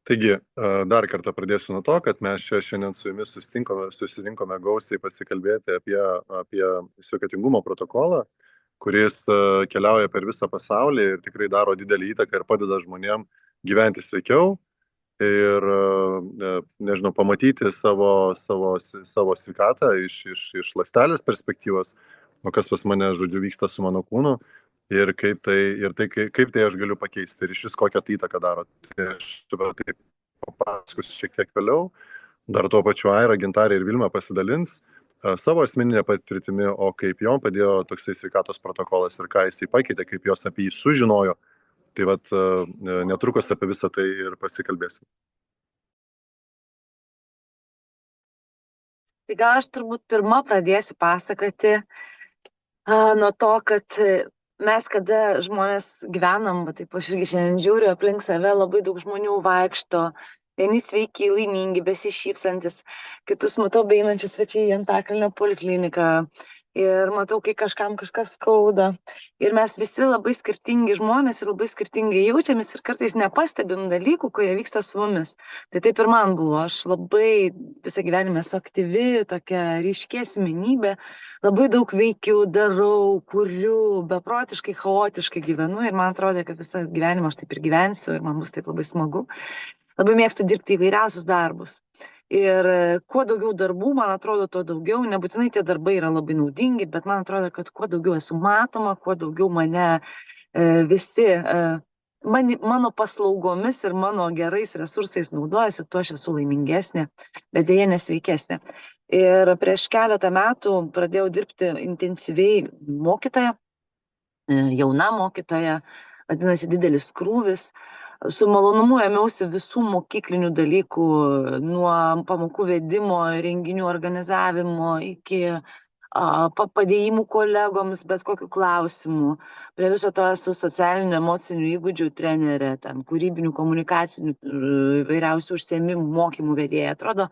Taigi, dar kartą pradėsiu nuo to, kad mes čia šiandien su jumis susirinkome gausiai pasikalbėti apie sveikatingumo protokolą, kuris keliauja per visą pasaulį ir tikrai daro didelį įtaką ir padeda žmonėm gyventi sveikiau ir, nežinau, pamatyti savo sveikatą iš ląstelės perspektyvos, o kas pas mane, žodžiu, vyksta su mano kūnu ir kaip tai aš galiu pakeisti ir iš vis kokią tai įtaką daro. Tai aš apie tai papasakosiu šiek tiek vėliau. Dar tuo pačiu Aira, Gintarė ir Vilma pasidalins savo asmeninę patirtimi, o kaip jom padėjo toksai sveikatos protokolas ir ką jisai pakeitė, kaip jos apie jį sužinojo. Tai vat netrukus apie visą tai ir pasikalbėsim. Tai gal aš turbūt pirmą pradėsiu pasakoti nuo to, kad mes, kada žmonės gyvenam, taip aš irgi šiandien žiūriu, aplink save labai daug žmonių vaikšto, vieni sveiki, laimingi, besišypsantis, kitus matau beinančius svečiai į Antakalnio polikliniką ir matau, kai kažkam kažkas skauda. Ir mes visi labai skirtingi žmonės ir labai skirtingai jaučiamės ir kartais nepastebim dalykų, kurie vyksta su mumis. Tai taip ir man buvo. Aš labai visą gyvenimą esu aktyvi, tokia ryški asmenybė, labai daug veikiu, darau, kuriu, beprotiškai, chaotiškai gyvenu ir man atrodo, kad visą gyvenimą aš taip ir gyvensiu ir man bus taip labai smagu. Labai mėgstu dirbti įvairiausius darbus. Ir kuo daugiau darbų, man atrodo, tuo daugiau, nebūtinai tie darbai yra labai naudingi, bet man atrodo, kad kuo daugiau esu matoma, kuo daugiau mane visi mano paslaugomis ir mano gerais resursais naudojasi, tuo aš esu laimingesnė, bet dėja nesveikesnė. Ir prieš keletą metų pradėjau dirbti intensyviai mokytoja, jauna mokytoja, vadinasi didelis krūvis. Su malonumu ėmiausi visų mokyklinių dalykų, nuo pamokų vedimo, renginių organizavimo iki padėjimų kolegoms, bet kokiu klausimu. Prie viso to esu socialinių emocinių įgūdžių trenerė, ten kūrybinių komunikacinių įvairiausių užsiėmimų, mokymų vedėja. Atrodo,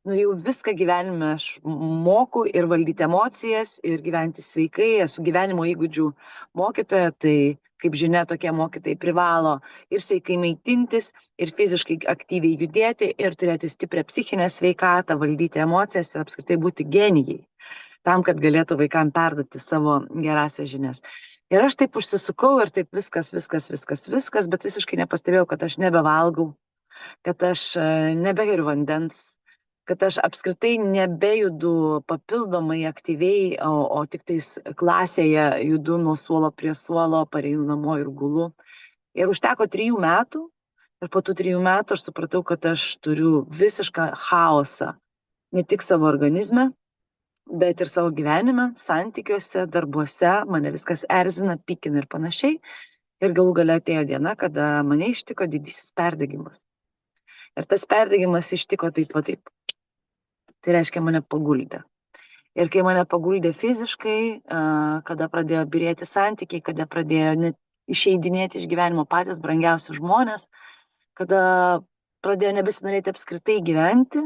jau viską gyvenime aš moku ir valdyti emocijas, ir gyventi sveikai, esu gyvenimo įgūdžių mokytoja, tai kaip žinia, tokie mokytojai privalo ir sveikai maitintis, ir fiziškai aktyviai judėti, ir turėti stiprią psichinę sveikatą, valdyti emocijas ir apskritai būti genijai, tam, kad galėtų vaikam perduoti savo gerasias žinias. Ir aš taip užsisukau ir taip viskas, bet visiškai nepastebėjau, kad aš nebevalgau, kad aš nebegeriu vandens, kad aš apskritai nebejudu papildomai aktyviai, o tik tais klasėje judu nuo suolo prie suolo, pareinu namo ir gulu. Ir užteko 3 metų, ir po tų 3 metų aš supratau, kad aš turiu visišką chaosą, ne tik savo organizme, bet ir savo gyvenime, santykiuose, darbuose, mane viskas erzina, pykina ir panašiai. Ir galų gale atėjo diena, kada mane ištiko didysis perdegimas. Ir tas perdegimas ištiko taip. Tai reiškia, mane paguldė. Ir kai mane paguldė fiziškai, kada pradėjo byrėti santykiai, kada pradėjo išeidinėti iš gyvenimo patys brangiausi žmonės, kada pradėjo nebesinorėti apskritai gyventi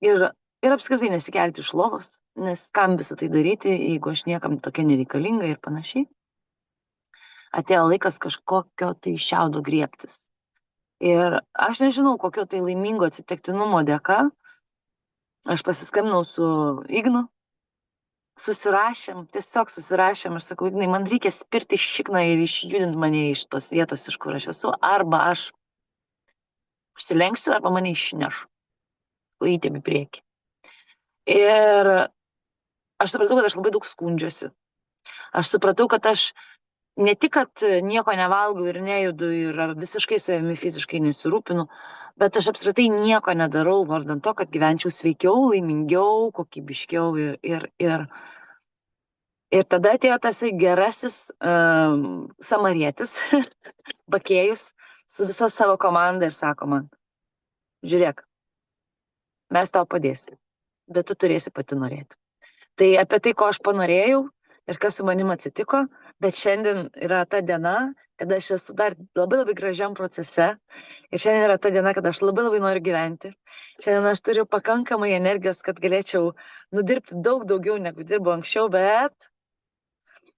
ir apskritai nesikelti iš lovos, nes kam visą tai daryti, jeigu aš niekam tokia nereikalinga ir panašiai. Atėjo laikas kažkokio tai šiaudo griebtis. Ir aš nežinau, kokio tai laimingo atsitiktinumo dėka, aš pasiskambinau su Ignu, tiesiog susirašėm ir sakau, Ignai, man reikia spirti šikną ir išjudinti mane iš tos vietos, iš kur aš esu, arba aš užsilenksiu, arba mane išneš, įtėm į priekį. Ir aš supratau, kad aš labai daug skundžiuosi. Aš supratau, kad aš ne tik, kad nieko nevalgau ir nejudu ir visiškai savimi fiziškai nesirūpinu, bet aš apskritai nieko nedarau vardan to, kad gyvenčiau sveikiau, laimingiau, kokybiškiau ir tada atėjo tas gerasis samarietis, Bakėjus, su visa savo komanda ir sako man, žiūrėk, mes tau padėsim, bet tu turėsi pati norėti. Tai apie tai, ko aš panorėjau ir kas su manim atsitiko, bet šiandien yra ta diena, kad aš esu dar labai gražiam procese ir šiandien yra ta diena, kad aš labai noriu gyventi. Šiandien aš turiu pakankamai energijos, kad galėčiau nudirbti daug daugiau negu dirbau anksčiau, bet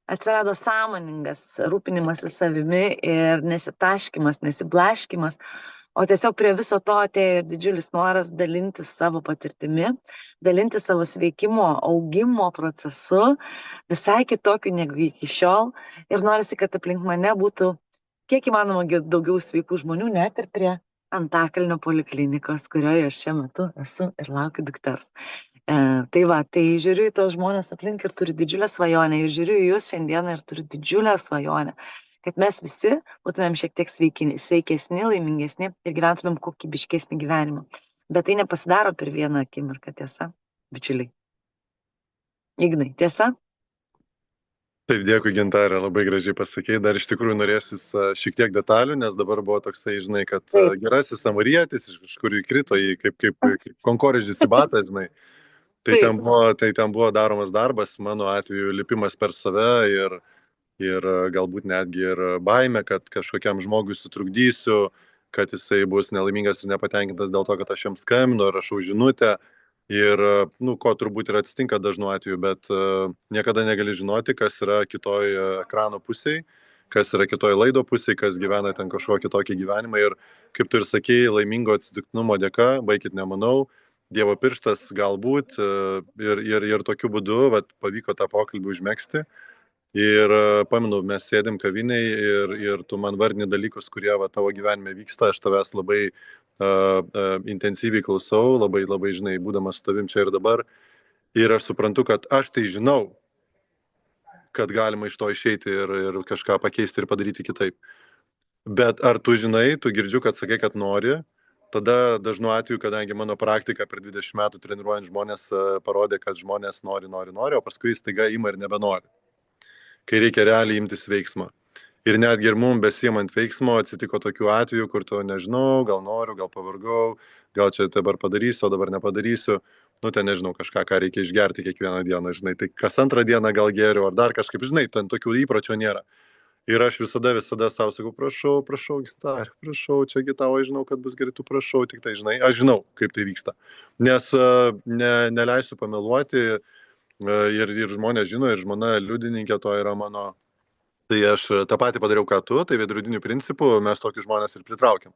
atsirado sąmoningas rūpinimasis savimi ir nesitaškymas, nesiblaškymas, O tiesiog prie viso to atėjo ir didžiulis noras dalintis savo patirtimi, dalintis savo sveikimo, augimo procesu, visai kitokiu negu iki šiol. Ir norisi, kad aplink mane būtų kiek įmanoma daugiau sveikų žmonių, net ir prie Antakalnio poliklinikos, kurioje aš šiuo metu esu ir laukiu dukters. Tai va, tai žiūriu į tos žmonės aplink ir turiu didžiulę svajonę, ir žiūriu į jūs šiandieną ir turiu didžiulę svajonę, kad mes visi būtumėm šiek tiek sveikesni, laimingesni ir gyventumėm kokybiškesnį gyvenimą. Bet tai nepasidaro per vieną akimirką, tiesa, bičiuliai. Ignai, tiesa? Taip, dėkui, Gintarė, labai gražiai pasakėjai. Dar iš tikrųjų norėsis šiek tiek detalių, nes dabar buvo toksai, žinai, kad gerasis samarietis iš kažkur įkrito į kaip konkorėžis į batą, žinai. Tai ten buvo daromas darbas, mano atveju lipimas per save ir galbūt netgi ir baime, kad kažkokiam žmogui sutrukdysiu, kad jisai bus nelaimingas ir nepatenkintas dėl to, kad aš jam skambinu, rašau žinutę. Ir, ko turbūt ir atsitinka dažnu atveju, bet niekada negali žinoti, kas yra kitoj ekrano pusėje, kas yra kitoj laido pusėje, kas gyvena ten kažkokį kitokį gyvenimą. Ir kaip tu ir sakėjai, laimingo atsitiktinumo dėka, baikit nemanau, Dievo pirštas galbūt ir tokiu būdu pavyko tą pokalbį užmėgsti. Ir pamenu, mes sėdim kaviniai ir tu man vardini dalykus, kurie tavo gyvenime vyksta, aš tavęs labai intensyviai klausau, labai, žinai, būdamas su tavim čia ir dabar. Ir aš suprantu, kad aš tai žinau, kad galima iš to išeiti ir kažką pakeisti ir padaryti kitaip. Bet ar tu žinai, tu girdžiu, kad sakai, kad nori, tada dažnu atveju, kadangi mano praktika per 20 metų treniruojant žmonės parodė, kad žmonės nori, o paskui staiga ima ir nebenori, kai reikia realiai imtis veiksmo. Ir netgi ir mums besiimant veiksmo atsitiko tokių atvejų, kur tu nežinau, gal noriu, gal pavargau, gal čia dabar padarysiu, o dabar nepadarysiu. Ten nežinau, kažką, ką reikia išgerti kiekvieną dieną, žinai, tai kas antrą dieną gal geriu, ar dar kažkaip, žinai, ten tokių įpročių nėra. Ir aš visada savo sakau, prašau, Gintarė, prašau, čiagi tavo, žinau, kad bus gerai, tu prašau, tik tai, žinai, aš žinau, kaip tai vyksta. Nes neleisiu pameluoti ir žmonės žino, ir žmona liudininkė to yra mano. Tai aš tą patį padariau, ką tu, tai veidrodinių principų mes tokius žmonės ir pritraukiam.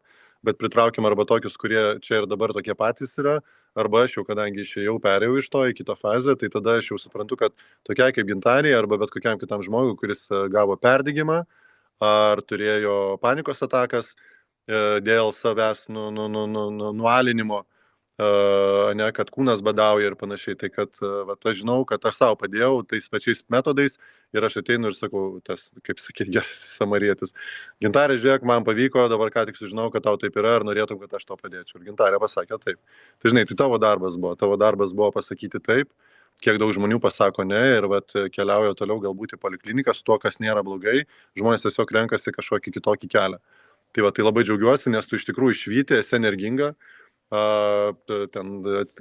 Bet pritraukiam arba tokius, kurie čia ir dabar tokie patys yra, arba aš jau, kadangi išėjau, perėjau iš to į kitą fazę, tai tada aš jau suprantu, kad tokiai kaip Gintarė arba bet kokiam kitam žmogui, kuris gavo perdegimą ar turėjo panikos atakas dėl savęs nualinimo, ne, kad kūnas badauja ir panašiai. Tai kad aš žinau, kad aš savo padėjau tais pačiais metodais ir aš ateinu ir sakau, tas, kaip sakė, gerasis samarietis, Gintarė, žiūrėk, man pavyko, dabar ką tik sužinau, kad tau taip yra ir norėtum, kad aš to padėčiau. Ir Gintarė pasakė taip. Tai žinai, tai tavo darbas buvo pasakyti taip, kiek daug žmonių pasako ne ir keliauja toliau galbūt į polikliniką su tuo, kas nėra blogai, žmonės tiesiog renkasi kažkokį kitokį kelią. Tai labai džiaugiuosi, nes tu iš tikrųjų švyti, esi energinga, ten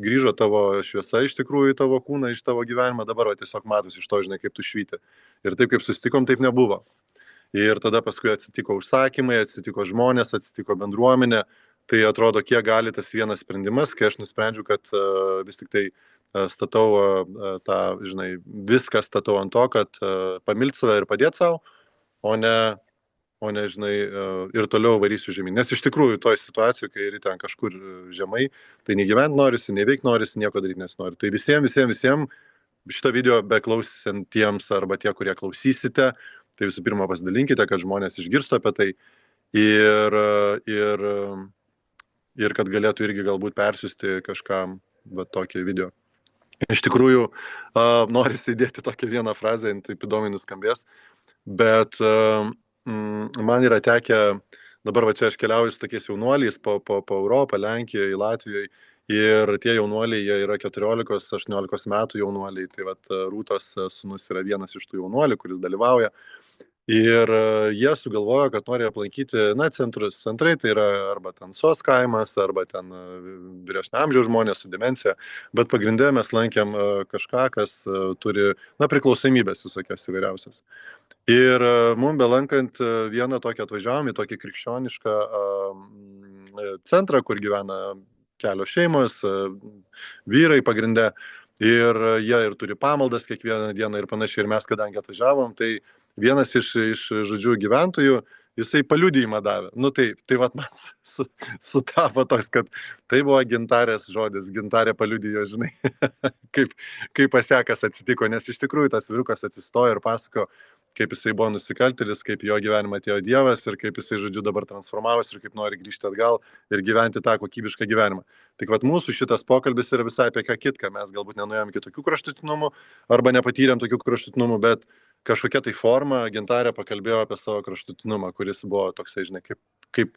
grįžo tavo šviesa iš tikrųjų į tavo kūną, iš tavo gyvenimą, dabar tiesiog matosi iš to, žinai, kaip tu švyti. Ir taip, kaip susitikom, taip nebuvo. Ir tada paskui atsitiko užsakymai, atsitiko žmonės, atsitiko bendruomenė. Tai atrodo, kiek gali tas vienas sprendimas, kai aš nusprendžiu, kad vis tik tai statau tą, žinai, viską statau ant to, kad pamilti save ir padėti savo, o ne, žinai, ir toliau varysiu žemyn. Nes iš tikrųjų toj situacijoje, kai ten kažkur žemai, tai nei gyventi norisi, nei veikti norisi, nieko daryti nesinori. Tai visiems šitą video beklausantiems arba tie, kurie klausysite, tai visų pirma pasidalinkite, kad žmonės išgirstų apie tai ir kad galėtų irgi galbūt persiųsti kažkam tokį video. Iš tikrųjų, norisi įdėti tokią vieną frazę, taip įdomiai nuskambės, bet man yra tekę, dabar čia aš keliauju su tokiais jaunuoliais po Europą, Lenkijoje, Latvijoje, ir tie jaunuoliai, jie yra 14-18 metų jaunuoliai, tai Rūtos sūnus yra vienas iš tų jaunuolių, kuris dalyvauja. Ir jie sugalvojo, kad nori aplankyti, centrai, tai yra arba ten SOS kaimas, arba ten vyresnio amžiaus žmonės su demencija, bet pagrindė mes lankėm kažką, kas turi, priklausomybės visokias įvairiausias. Ir mums belankant vieną tokį atvažiavom į tokį krikščionišką centrą, kur gyvena kelios šeimos, vyrai pagrindė, ir jie ir turi pamaldas kiekvieną dieną ir panašiai, ir mes kadangi atvažiavom, tai vienas iš žodžių gyventojų jisai paliudijimą davė. Nu tai vat man sutapo toks, kad tai buvo Gintarės žodis, Gintarė paliudijo, žinai, kaip, kaip pasiekas atsitiko, nes iš tikrųjų tas vyrukas atsistojo ir pasako, kaip jisai buvo nusikaltėlis, kaip jo gyvenimą atėjo Dievas ir kaip jisai, žodžiu, dabar transformavosi ir kaip nori grįžti atgal ir gyventi tą kokybišką gyvenimą. Tik vat mūsų šitas pokalbis yra visai apie ką kitką, mes galbūt nenuėjom iki tokių kraštutinumų arba nepatyrėm tokių kraštutinumų, bet kažkokia tai forma Gintarė pakalbėjo apie savo kraštutinumą, kuris buvo toksai, žinai, kaip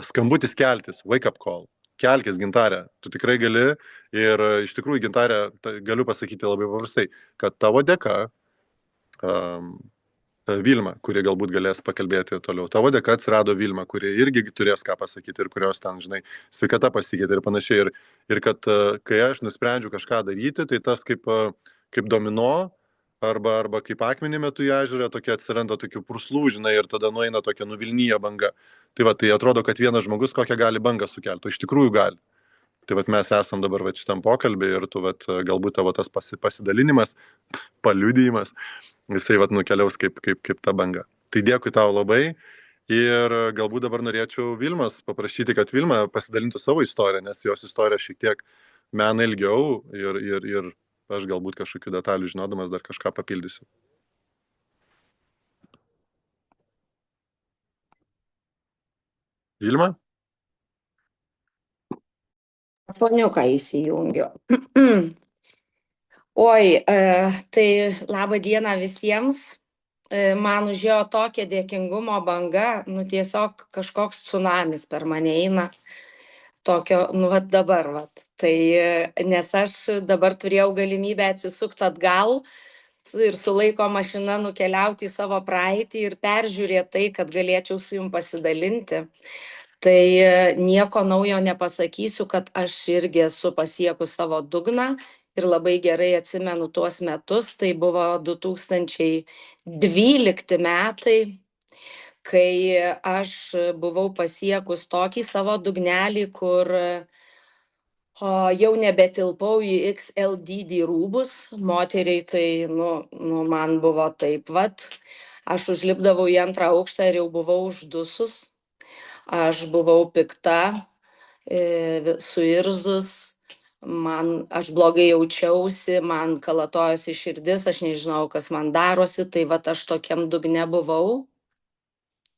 skambutis keltis, wake up call. Kelkis, Gintarė, tu tikrai gali ir iš tikrųjų, Gintarė, galiu pasakyti labai paprastai, kad tavo dėka Vilma, kuri galbūt galės pakalbėti toliau. Tavo dėka atsirado Vilma, kuri irgi turės ką pasakyti ir kurios ten, žinai, sveikata pasikeitė ir panašiai. Ir kad kai aš nusprendžiu kažką daryti, tai tas kaip domino arba kaip akmenį metu į ežerą, tokia atsiranda tokių purslų, žinai, ir tada nueina tokia nuvilnyja banga. Tai atrodo, kad vienas žmogus kokią gali bangą sukelti, o iš tikrųjų gali. Tai mes esam dabar šitam pokalbį ir tu galbūt tavo tas pasidalinimas, paliudijimas, jisai nukeliaus kaip ta banga. Tai dėkui tau labai ir galbūt dabar norėčiau Vilmas paprašyti, kad Vilma pasidalintų savo istoriją, nes jos istorija šiek tiek mena ilgiau ir aš galbūt kažkokių detalių žinodamas dar kažką papildysiu. Vilma? Foniuką įsijungiu. Oi, tai labą dieną visiems. Man užėjo tokia dėkingumo banga, tiesiog kažkoks tsunamis per mane eina. Tokio, dabar. Tai, nes aš dabar turėjau galimybę atsisukti atgal ir su laiko mašina nukeliauti į savo praeitį ir peržiūrėti tai, kad galėčiau su jums pasidalinti. Tai nieko naujo nepasakysiu, kad aš irgi esu pasiekus savo dugną ir labai gerai atsimenu tuos metus. Tai buvo 2012 metai, kai aš buvau pasiekus tokį savo dugnelį, kur jau nebetilpau į XL dydį rūbus. Moteriai tai, man buvo taip vat. Aš užlipdavau į antrą aukštą ir jau buvau uždusus. Aš buvau pikta, suirzus, aš blogai jaučiausi, man kalatojosi širdis, aš nežinau, kas man darosi, tai aš tokiam dugne buvau.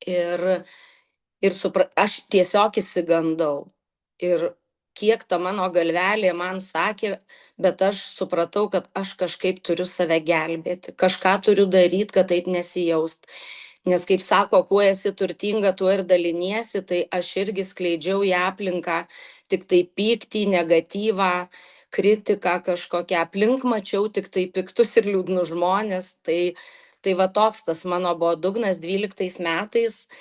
Ir aš tiesiog įsigandau. Ir kiek ta mano galvelė man sakė, bet aš supratau, kad aš kažkaip turiu save gelbėti, kažką turiu daryti, kad taip nesijaust. Nes, kaip sako, kuo esi turtinga, tuo ir daliniesi, tai aš irgi skleidžiau į aplinką tik tai pyktį, negatyvą, kritiką kažkokią. Aplink mačiau tik tai piktus ir liūdnus žmonės. Tai toks tas mano buvo dugnas 12 metais.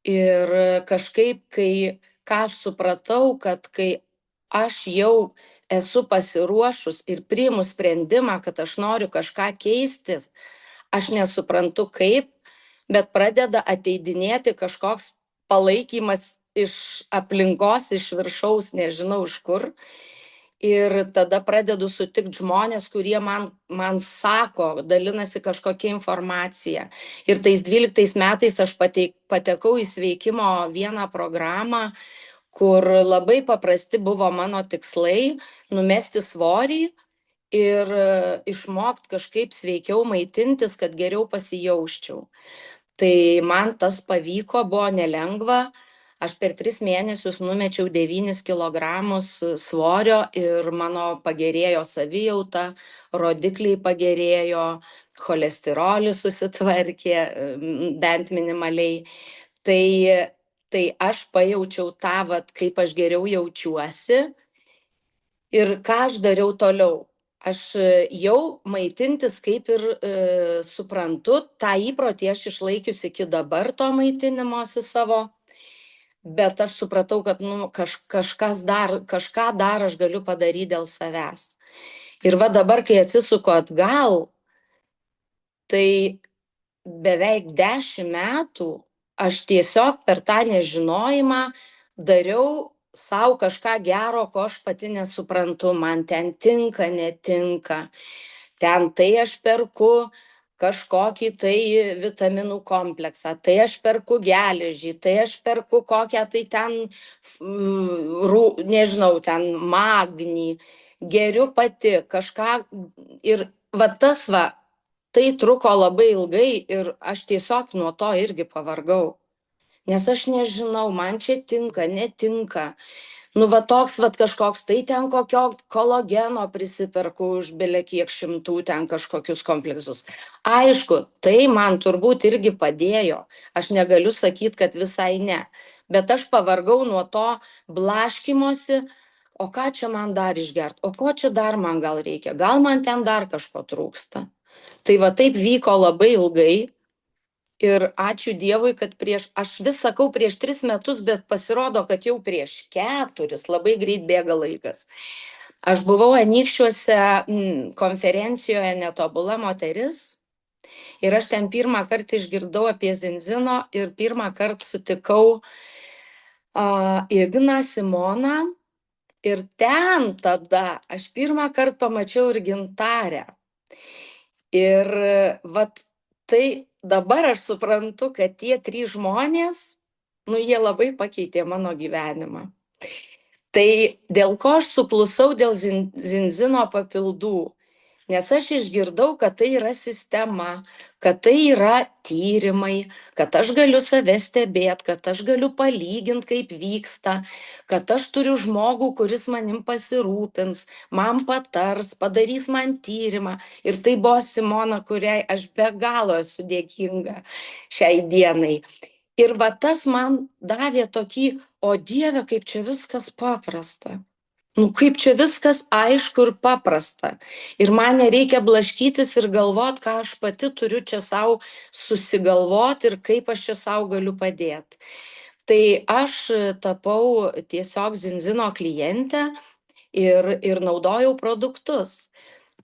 Ir kažkaip, ką aš supratau, kad kai aš jau esu pasiruošus ir priimu sprendimą, kad aš noriu kažką keistis, aš nesuprantu kaip, bet pradeda ateidinėti kažkoks palaikymas iš aplinkos, iš viršaus, nežinau iš kur. Ir tada pradedu sutikti žmonės, kurie man sako, dalinasi kažkokia informacija. Ir tais 12 metais aš patekau į sveikimo vieną programą, kur labai paprasti buvo mano tikslai - numesti svorį ir išmokti kažkaip sveikiau maitintis, kad geriau pasijausčiau. Tai man tas pavyko, buvo nelengva. Aš per 3 mėnesius numečiau 9 kilogramus svorio ir mano pagerėjo savijauta, rodikliai pagerėjo, cholesterolis susitvarkė, bent minimaliai. Tai aš pajaučiau tą, kaip aš geriau jaučiuosi ir ką aš dariau toliau. Aš jau maitintis kaip ir suprantu, tą įprotį aš išlaikiusi iki dabar to maitinimosi savo, bet aš supratau, kad kažką dar aš galiu padaryti dėl savęs. Ir dabar, kai atsisuku atgal, tai beveik 10 metų aš tiesiog per tą nežinojimą dariau sau kažką gero, ko aš pati nesuprantu, man ten tinka, netinka. Ten tai aš perku kažkokį tai vitaminų kompleksą, tai aš perku geležį, tai aš perku kokią tai ten, nežinau, ten magnį, geriu pati kažką ir va tas va, tai truko labai ilgai ir aš tiesiog nuo to irgi pavargau. Nes aš nežinau, man čia tinka, netinka. Nu va toks va kažkoks, tai ten kokio kolageno prisiperku už bele kiek šimtų ten kažkokius kompleksus. Aišku, tai man turbūt irgi padėjo. Aš negaliu sakyti, kad visai ne. Bet aš pavargau nuo to blaškymosi, o ką čia man dar išgert, o ko čia dar man gal reikia, gal man ten dar kažko trūksta. Tai va taip vyko labai ilgai. Ir ačiū Dievui, kad aš vis sakau prieš 3 metus, bet pasirodo, kad jau prieš 4, labai greit bėga laikas. Aš buvau Anykščiuose konferencijoje Netobula moteris ir aš ten pirmą kartą išgirdau apie Zinzino ir pirmą kartą sutikau Igną, Simoną ir ten tada aš pirmą kartą pamačiau ir Gintarę. Ir vat tai dabar aš suprantu, kad tie 3 žmonės, jie labai pakeitė mano gyvenimą. Tai dėl ko aš suklusau dėl Zinzino papildų? Nes aš išgirdau, kad tai yra sistema, kad tai yra tyrimai, kad aš galiu save stebėti, kad aš galiu palyginti, kaip vyksta, kad aš turiu žmogų, kuris manim pasirūpins, man patars, padarys man tyrimą. Ir tai buvo Simona, kuriai aš be galo esu dėkinga šiai dienai. Ir va tas man davė tokį, o Dieve, kaip čia viskas paprasta. Kaip čia viskas aišku ir paprasta. Ir man nereikia blaškytis ir galvot, ką aš pati turiu čia savo susigalvoti ir kaip aš čia savo galiu padėti. Tai aš tapau tiesiog Zinzino klientę ir naudojau produktus.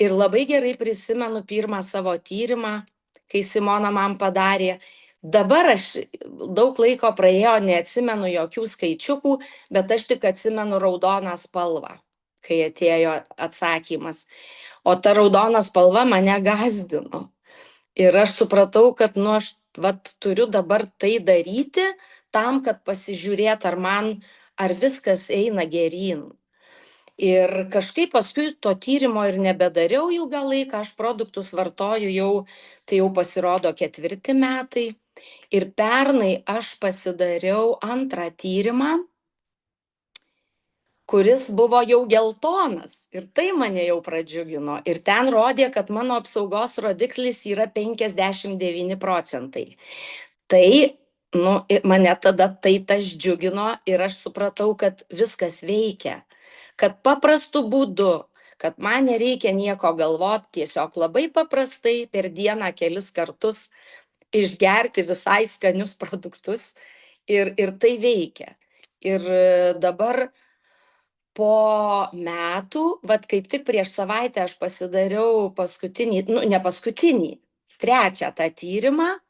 Ir labai gerai prisimenu pirmą savo tyrimą, kai Simona man padarė. Dabar aš daug laiko praėjo, neatsimenu jokių skaičiukų, bet aš tik atsimenu raudoną spalvą, kai atėjo atsakymas. O ta raudona spalva mane gąsdino. Ir aš supratau, kad aš turiu dabar tai daryti tam, kad pasižiūrėt, ar viskas eina geryn. Ir kažkaip paskui to tyrimo ir nebedariau ilgą laiką, aš produktus vartoju tai jau pasirodo 4 metai. Ir pernai aš pasidariau antrą tyrimą, kuris buvo jau geltonas. Ir tai mane jau pradžiugino. Ir ten rodė, kad mano apsaugos rodiklis yra 59%. Tai mane tada tas džiugino ir aš supratau, kad viskas veikia. Kad paprastu būdu, kad man nereikia nieko galvoti, tiesiog labai paprastai per dieną kelis kartus išgerti visai skanius produktus ir tai veikia. Ir dabar po metų, kaip tik prieš savaitę aš pasidariau trečią tą tyrimą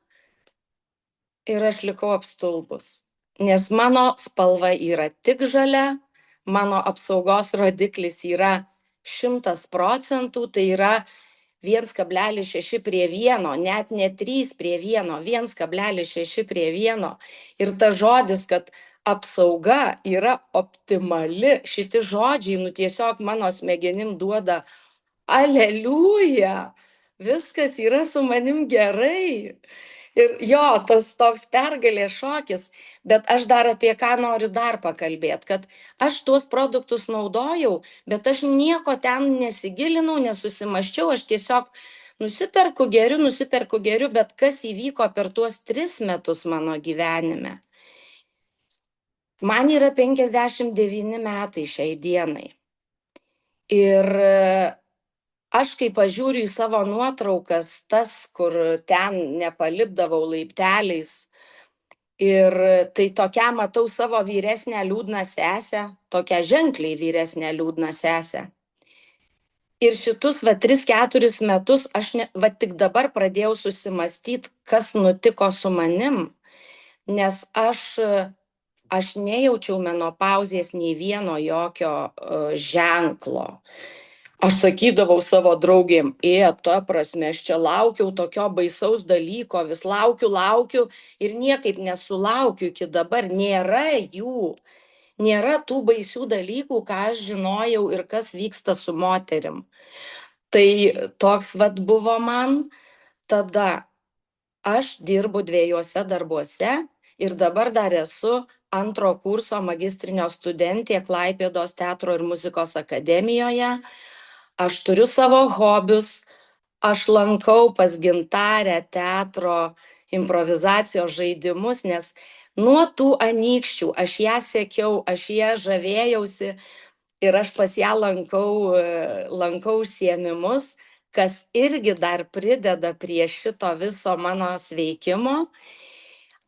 ir aš likau apstulbus. Nes mano spalva yra tik žalia, mano apsaugos rodiklis yra 100%, tai yra 1,6:1, net ne 3:1, 1,6:1. Ir tas žodis, kad apsauga yra optimali, šiti žodžiai, tiesiog mano smegenim duoda aleliuja, viskas yra su manim gerai. Ir tas toks pergalės šokis, bet aš dar apie ką noriu dar pakalbėti, kad aš tuos produktus naudojau, bet aš nieko ten nesigilinau, nesusimaščiau, aš tiesiog nusiperku geriu, bet kas įvyko per tuos 3 metus mano gyvenime. Man yra 59 metai šiai dienai. Ir aš kai pažiūriu į savo nuotraukas, tas, kur ten nepalipdavau laipteliais, ir tai tokią matau savo vyresnę liūdną sesę, tokią ženkliai vyresnę liūdną sesę. Ir šitus 3-4 metus aš tik dabar pradėjau susimastyti, kas nutiko su manim, nes aš nejaučiau menopauzės nei vieno jokio ženklo. Aš sakydavau savo draugėm, ta prasme, aš čia laukiau tokio baisaus dalyko, vis laukiu ir niekaip nesulaukiu iki dabar, nėra jų. Nėra tų baisių dalykų, ką aš žinojau ir kas vyksta su moterim. Tai toks vat buvo man. Tada aš dirbu 2 darbuose ir dabar dar esu 2 kurso magistrinio studentė Klaipėdos teatro ir muzikos akademijoje. Aš turiu savo hobius, aš lankau pas Gintarę teatro improvizacijos žaidimus, nes nuo tų anykščių aš ją sekiau, aš ją žavėjausi ir aš pas ją lankau užsiėmimus, kas irgi dar prideda prie šito viso mano sveikimo.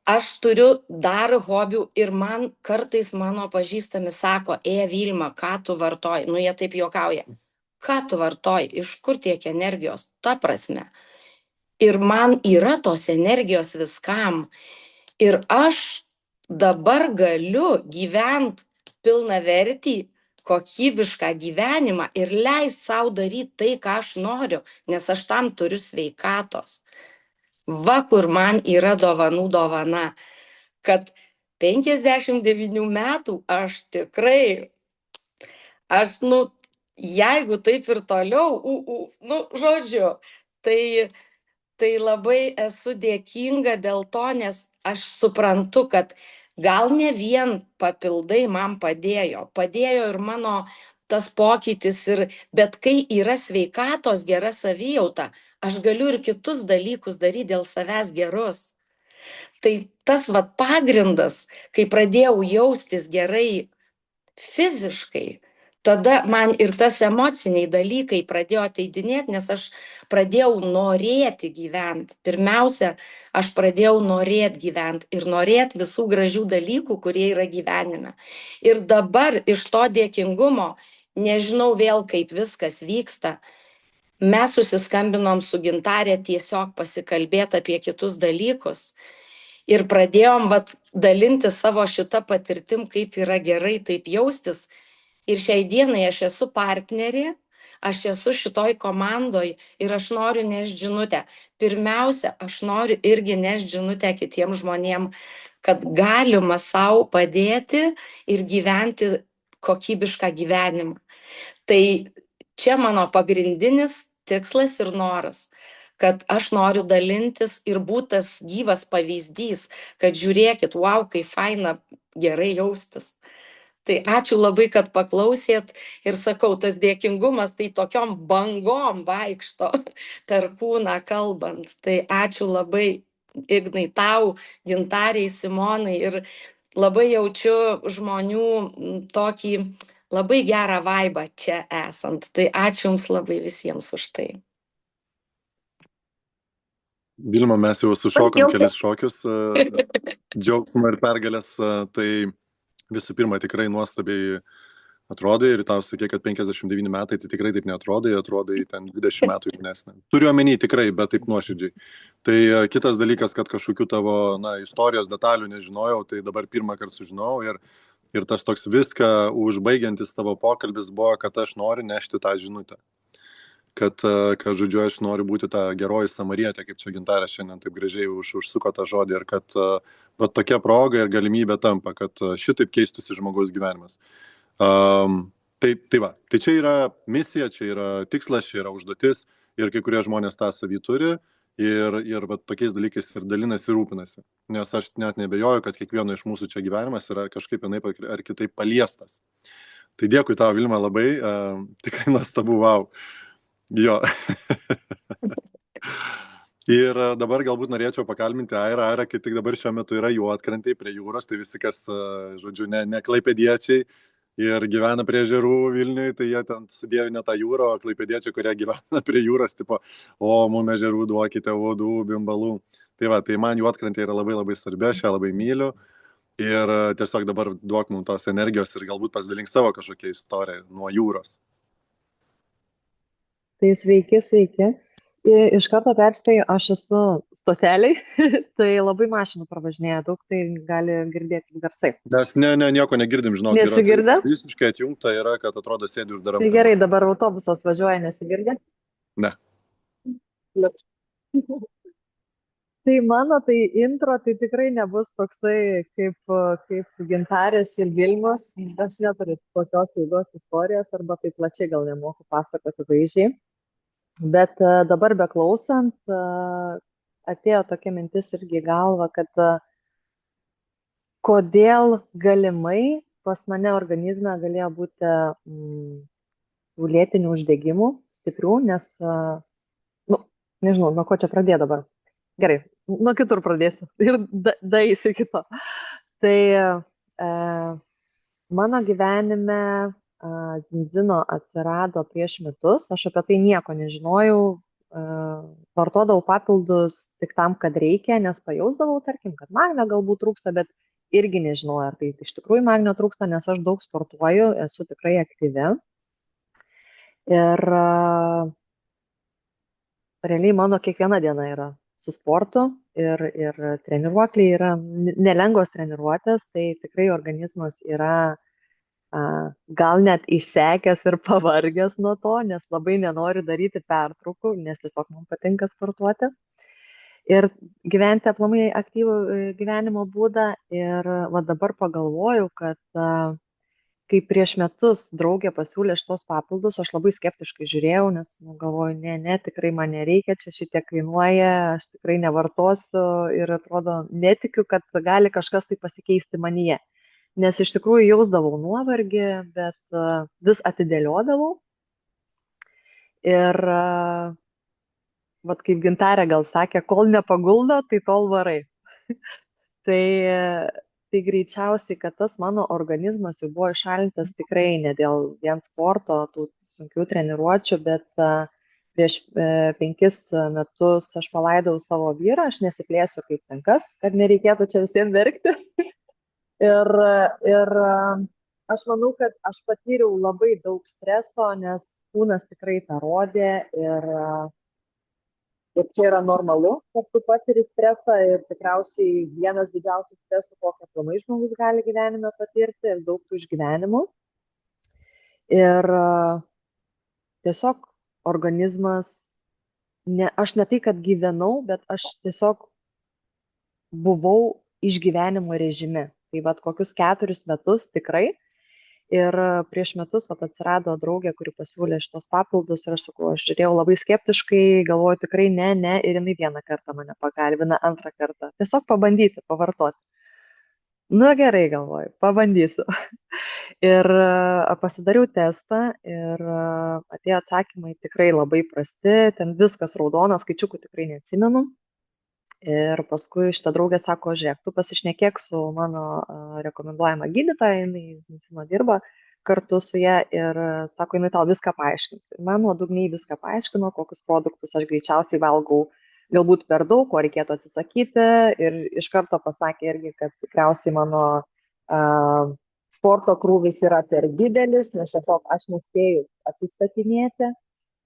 Aš turiu dar hobių ir man kartais mano pažįstami sako, Vilma, ką tu vartoji? Nu, jie taip juokauja. Ką tu vartoji? Iš kur tiek energijos? Ta prasme. Ir man yra tos energijos viskam. Ir aš dabar galiu gyventi pilnavertį, kokybišką gyvenimą ir leist savo daryti tai, ką aš noriu, nes aš tam turiu sveikatos. Va, kur man yra dovanų dovana, kad 59 metų aš tikrai, jeigu taip ir toliau, žodžiu, tai labai esu dėkinga dėl to, nes aš suprantu, kad gal ne vien papildai man padėjo ir mano tas pokytis, bet kai yra sveikatos gera savijauta, aš galiu ir kitus dalykus daryti dėl savęs gerus. Tai tas pagrindas, kai pradėjau jaustis gerai fiziškai, tada man ir tas emociniai dalykai pradėjo ateidinėti, nes aš pradėjau norėti gyventi. Pirmiausia, aš pradėjau norėti gyventi ir norėti visų gražių dalykų, kurie yra gyvenime. Ir dabar iš to dėkingumo, nežinau vėl kaip viskas vyksta, mes susiskambinom su Gintarė tiesiog pasikalbėti apie kitus dalykus. Ir pradėjom dalinti savo šitą patirtim, kaip yra gerai taip jaustis. Ir šiai dienai aš esu partnerė, aš esu šitoj komandoj ir aš noriu nešti žinutę. Pirmiausia, aš noriu irgi nešti žinutę kitiems žmonėm, kad galima savo padėti ir gyventi kokybišką gyvenimą. Tai čia mano pagrindinis tikslas ir noras, kad aš noriu dalintis ir būti tas gyvas pavyzdys, kad žiūrėkit, wow, kaip faina gerai jaustis. Tai ačiū labai, kad paklausėt ir sakau, tas dėkingumas tai tokiom bangom vaikšto per kūną kalbant. Tai ačiū labai, Ignai, tau, Gintarei, Simonai ir labai jaučiu žmonių tokį labai gerą vaibą čia esant. Tai ačiū Jums labai visiems už tai. Vilma, mes jau sušokom kelis šokius, džiaugsmo ir pergalės, tai visų pirma tikrai nuostabiai atrodai ir tau sakė, kad 59 metai, tai tikrai taip neatrodai, atrodai ten 20 metų jaunesnė. Turiu omeny tikrai, bet taip nuoširdžiai. Tai kitas dalykas, kad kažkokių tavo istorijos detalių nežinojau, tai dabar pirmą kartą sužinojau ir tas toks viską užbaigiantis tavo pokalbis buvo, kad aš noriu nešti tą žinutę. Kad žodžiu, aš noriu būti ta geroji samarietė, kaip čia Gintarė šiandien taip gražiai užsuko tą žodį, ir kad tokia proga ir galimybė tampa, kad šitaip keistųsi žmogaus gyvenimas. Tai čia yra misija, čia yra tikslas, čia yra užduotis ir kai kurie žmonės tą savį turi ir tokiais dalykais ir dalinasi ir rūpinasi. Nes aš net nebejoju, kad kiekvieno iš mūsų čia gyvenimas yra kažkaip vienaip ar kitaip paliestas. Tai dėkui tau, Vilma, labai, tikrai nuostabu, wow. Jo. Ir dabar galbūt norėčiau pakalbinti Airą. Aira, kaip tik dabar šiuo metu yra Juodkrantėj prie jūros, tai visi, kas, žodžiu, ne klaipėdiečiai ir gyvena prie ežerų Vilniui, tai jie ten sudėvina tą jūrą, o klaipėdiečiai, kurie gyvena prie jūros, tipo, mum ežerų duokite uodų, bimbalų. Tai man Juodkrantė yra labai labai svarbi, aš ją labai myliu. Ir tiesiog dabar duok mums tos energijos ir galbūt pasidalink savo kažkokią istoriją nuo jūros. Tai sveiki. Iš karto perspėju, aš esu stoteliai, tai labai mašinų pravažinėja daug, tai gali girdėti garsai. Mes nieko negirdim, žinok, yra Nesigirdi? visiškai atjungta, yra, kad atrodo sėdi uždaram. Tai gerai, dabar autobusas važiuoja, nesigirdi? Ne. Tai mano, tai intro, tai tikrai nebus toksai kaip Gintarės ir Vilmos. Aš neturiu tokios ilgos istorijos, arba taip plačiai gal nemoku pasakoti vaizdžiai. Bet dabar beklausant, atėjo tokia mintis irgi į galvą, kad kodėl galimai pas mane organizme galėjo būti tų lėtinių uždegimų stiprių, nes, nežinau, nuo ko čia pradėti dabar. Gerai, nuo kitur pradėsiu ir daeisiu kito. Tai mano gyvenime zinzino atsirado prieš metus, aš apie tai nieko nežinojau, vartodavau papildus tik tam, kad reikia, nes pajausdavau, tarkim, kad magnio galbūt trūksta, bet irgi nežinojau, ar tai iš tikrųjų magnio trūksta, nes aš daug sportuoju, esu tikrai aktyvi. Ir realiai mano kiekviena diena yra su sportu ir treniruokliai yra nelengvos treniruotės, tai tikrai organizmas yra gal net išsekęs ir pavargęs nuo to, nes labai nenoriu daryti pertraukų, nes tiesiog man patinka sportuoti ir gyventi aplamai aktyvų gyvenimo būdą. Ir va dabar pagalvojau, kad kai prieš metus draugė pasiūlė šitos papildus, aš labai skeptiškai žiūrėjau, nes galvoju, ne, tikrai man nereikia, čia šitiek kainuoja, aš tikrai nevartosiu ir atrodo, netikiu, kad gali kažkas tai pasikeisti manyje. Nes iš tikrųjų jausdavau nuovargį, bet vis atidėliodavau. Ir vat kaip Gintarė gal sakė, kol nepaguldo, tai tol varai. Tai greičiausiai, kad tas mano organizmas jau buvo išalintas tikrai ne dėl vien sporto, tų sunkių treniruočių, bet prieš 5 metus aš palaidau savo vyrą, aš nesiplėsiu kaip ten kas, kad nereikėtų čia visiems verkti. Ir aš manau, kad aš patyriau labai daug streso, nes kūnas tikrai tą rodė ir čia yra normalu, kad tu patiri stresą ir tikriausiai vienas didžiausių stresų, kokią aplamai žmogus gali gyvenime patirti ir daug tų išgyvenimų. Ir tiesiog organizmas, aš ne tai, kad gyvenau, bet aš tiesiog buvau išgyvenimo režime. Tai vat kokius 4 metus tikrai. Ir prieš metus atsirado draugė, kuri pasiūlė šitos papildus ir aš sakau, aš žiūrėjau labai skeptiškai, galvoju tikrai ne, ir jinai vieną kartą mane pakalbina, antrą kartą. Tiesiog pabandyti, pavartoti. Nu gerai, galvoju, pabandysiu. Ir pasidariau testą ir atėjo atsakymai tikrai labai prasti, ten viskas raudonas, skaičiukų tikrai neatsimenu. Ir paskui šita draugė sako, žiūrėk, tu pasišnekėk su mano rekomenduojama gydytoja, jinai zinzino dirba kartu su ją ir sako, jinai tau viską paaiškins. Ir man nuodugniai viską paaiškino, kokius produktus aš greičiausiai valgau galbūt per daug, ko reikėtų atsisakyti. Ir iš karto pasakė irgi, kad tikriausiai mano sporto krūvis yra per didelis, nes tiesiog aš nespėju atsistatinėti.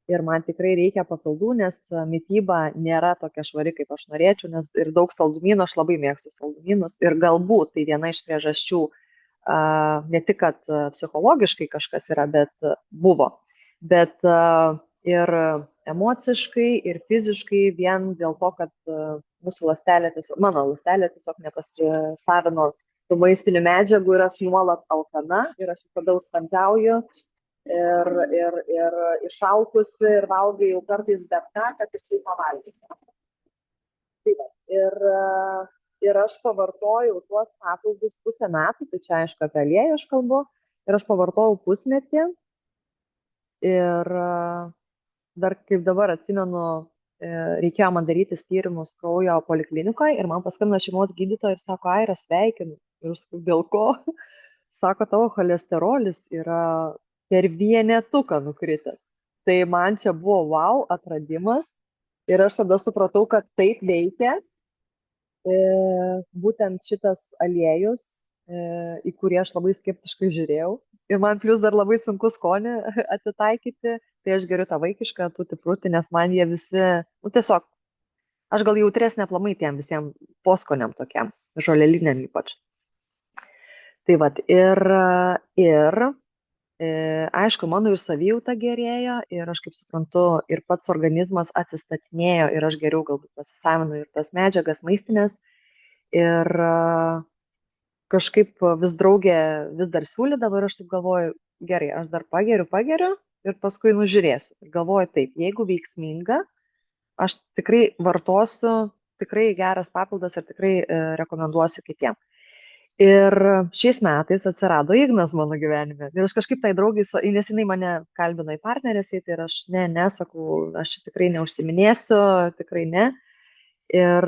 Ir man tikrai reikia papildų, nes mityba nėra tokia švari, kaip aš norėčiau, nes ir daug saldumynų, aš labai mėgstu saldumynus. Ir galbūt tai viena iš priežasčių, ne tik, kad psichologiškai kažkas yra, bet buvo. Bet ir emociškai, ir fiziškai vien dėl to, kad mūsų ląstelė, mano ląstelė tiesiog nepasisavino tų maistinių medžiagų ir aš nuolat alkana ir aš visada užkandžiauju. Ir išalkusi ir valgai jau kartais bet ką, kad tikrai pavalgyti. Ir aš pavartojau tuos papildus 1,5 metų, tai čia aišku apie aliejų aš kalbu, ir aš pavartojau pusmetį ir dar kaip dabar atsimenu, reikėjo man daryti tyrimus kraujo poliklinikoje ir man paskambino šeimos gydytoja ir sako, Aira, sveikinu. Ir aš sakau, dėl ko? Sako, tavo cholesterolis yra per vienetuką nukritęs. Tai man čia buvo wow atradimas ir aš tada supratau, kad taip veikia būtent šitas aliejus, į kurį aš labai skeptiškai žiūrėjau. Ir man plius dar labai sunku skonį atitaikyti, tai aš geriu tą vaikišką tutti frutti, nes man jie visi, tiesiog Aš gal jautresnė aplamai tiem visiems poskoniam tokiam, žoleliniam ypač. Tai vat, ir aišku, mano ir savijauta gerėjo, ir aš kaip suprantu, ir pats organizmas atsistatinėjo, ir aš geriau galbūt pasisavinu ir tas medžiagas maistinės. Ir kažkaip vis draugė vis dar siūlydavo ir aš taip galvoju, gerai, aš dar pageriu ir paskui nužiūrėsiu. Ir galvoju taip, jeigu veiksminga, aš tikrai vartosiu, tikrai geras papildas ir tikrai rekomenduosiu kitiem. Ir šiais metais atsirado Ignas mano gyvenime. Ir aš kažkaip tai draugai, nes jinai mane kalbino į partnerės, tai ir aš nesakau, aš tikrai neužsiminėsiu, tikrai ne. Ir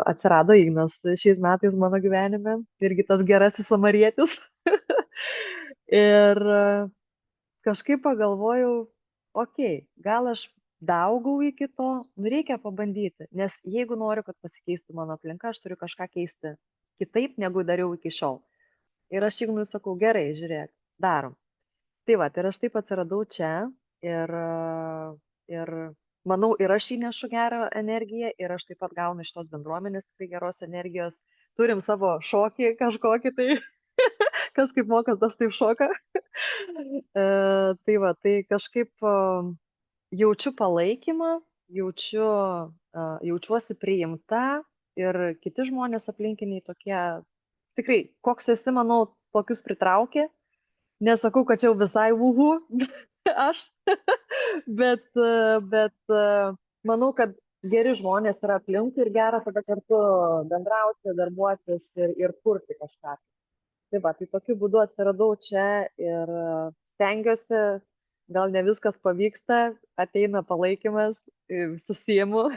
atsirado Ignas šiais metais mano gyvenime, irgi tas gerasis samarietis. Ir kažkaip pagalvojau, okei, gal aš daugau iki to, reikia pabandyti, nes jeigu noriu, kad pasikeistų mano aplinka, aš turiu kažką keisti kitaip, negu dariau iki šiol. Ir aš Ignui sakau, gerai, žiūrėk, darom. Tai va, ir aš taip atsiradau čia ir manau, ir aš įnešu gerą energiją, ir aš taip pat gaunu iš tos bendruomenės tikrai geros energijos. Turim savo šokį kažkokį, tai kas kaip moka, tas taip šoka. Tai va, tai kažkaip jaučiu palaikymą, jaučiuosi priimta ir kiti žmonės aplinkiniai tokie, tikrai, koks esi, manau, tokius pritraukė. Nesakau, kad čia jau visai uhu, aš, bet manau, kad geri žmonės yra aplinkui ir gera tada kartu bendrauti, darbuotis ir kurti kažką. Tai va, tai tokiu būdu atsiradau čia ir stengiuosi, gal ne viskas pavyksta, ateina palaikymas, susiimu.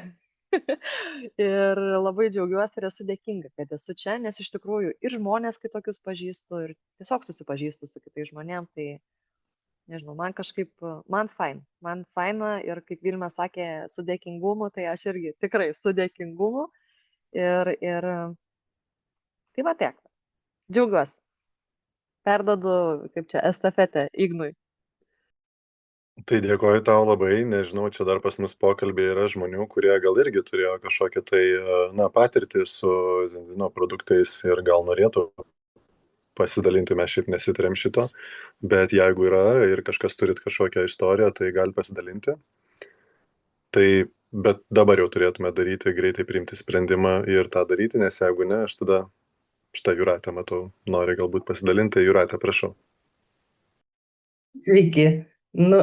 Ir labai džiaugiuosi ir esu dėkinga, kad esu čia, nes iš tikrųjų ir žmonės kitokius pažįstu, ir tiesiog susipažįstu su kitais žmonėm, tai nežinau, man kažkaip, man faina ir kaip Vilma sakė, su dėkingumu, tai aš irgi tikrai su dėkingumu ir tai va tiek, džiaugiuosi, perdodu, kaip čia, estafetę Ignui. Tai dėkoju tau labai, nežinau, čia dar pas mus pokalbė yra žmonių, kurie gal irgi turėjo kažkokią tai, patirtį su Zinzino produktais ir gal norėtų pasidalinti, mes šiaip nesitarėm šito, bet jeigu yra ir kažkas turit kažkokią istoriją, tai gali pasidalinti. Tai, bet dabar jau turėtume daryti, greitai priimti sprendimą ir tą daryti, nes jeigu ne, aš tada, šitą Jūratę matau, nori galbūt pasidalinti. Jūratė, prašau. Sveiki.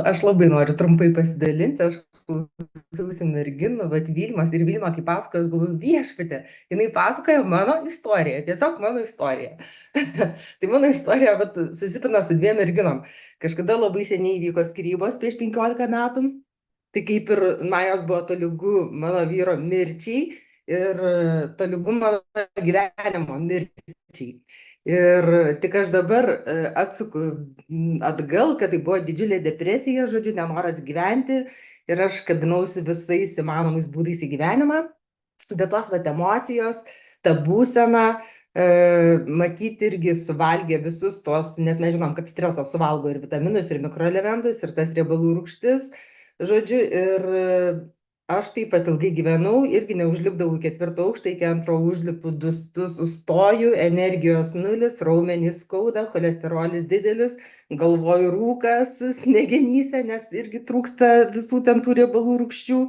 Aš labai noriu trumpai pasidalinti, aš klausiausi merginų, bet Vilmos ir Vilma, kai pasakojo, galvoju, viešpatė, jinai pasakoja mano istoriją, tiesiog mano istoriją. Tai mano istorija susipina su dviem merginom. Kažkada labai seniai vyko skyrybos prieš 15 metų, tai kaip ir jos buvo tolygu mano vyro mirčiai ir tolygu mano gyvenimo mirčiai. Ir tik aš dabar atsuku atgal, kad tai buvo didžiulė depresija, žodžiu, nenoras gyventi ir aš kabinausi visais įmanomais būdais į gyvenimą, bet tos emocijos, ta būsena, matyti irgi suvalgė visus tos, nes mes žinom, kad stresas suvalgo ir vitaminus, ir mikroelementus, ir tas riebalų rūgštis, žodžiu, ir aš taip pat ilgai gyvenau, irgi neužlipdavau 4 aukštą, iki 2 užlipu, sustoju, energijos nulis, raumenys skauda, cholesterolis didelis, galvoju rūkas smegenyse, nes irgi trūksta visų ten tų riebalų rūgščių.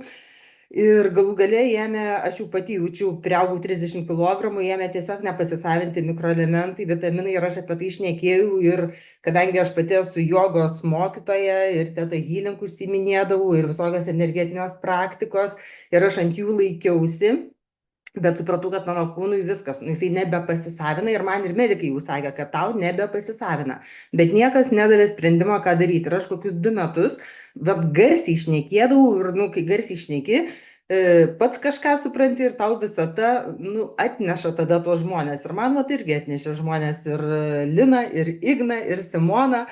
Ir galų gale aš jau pati jaučiu, priaugau 30 kg, ėmė tiesiog nepasisavinti mikroelementai, vitaminai ir aš apie tai šnekėjau. Ir kadangi aš pati esu jogos mokytoja ir teta healing užsiiminėdavau ir visokios energetinės praktikos ir aš ant jų laikiausi, bet supratau, kad mano kūnui viskas, jisai nebepasisavina ir man ir medikai jau sakė, kad tau nebepasisavina. Bet niekas nedavė sprendimo, ką daryti. Ir aš kokius 2 metus garsiai šnekėdavau ir, kai garsiai šneki, pats kažką supranti ir tau visata, atneša tada tuos žmonės. Ir man irgi atnešė žmonės ir Lina, ir Igna, ir Simona.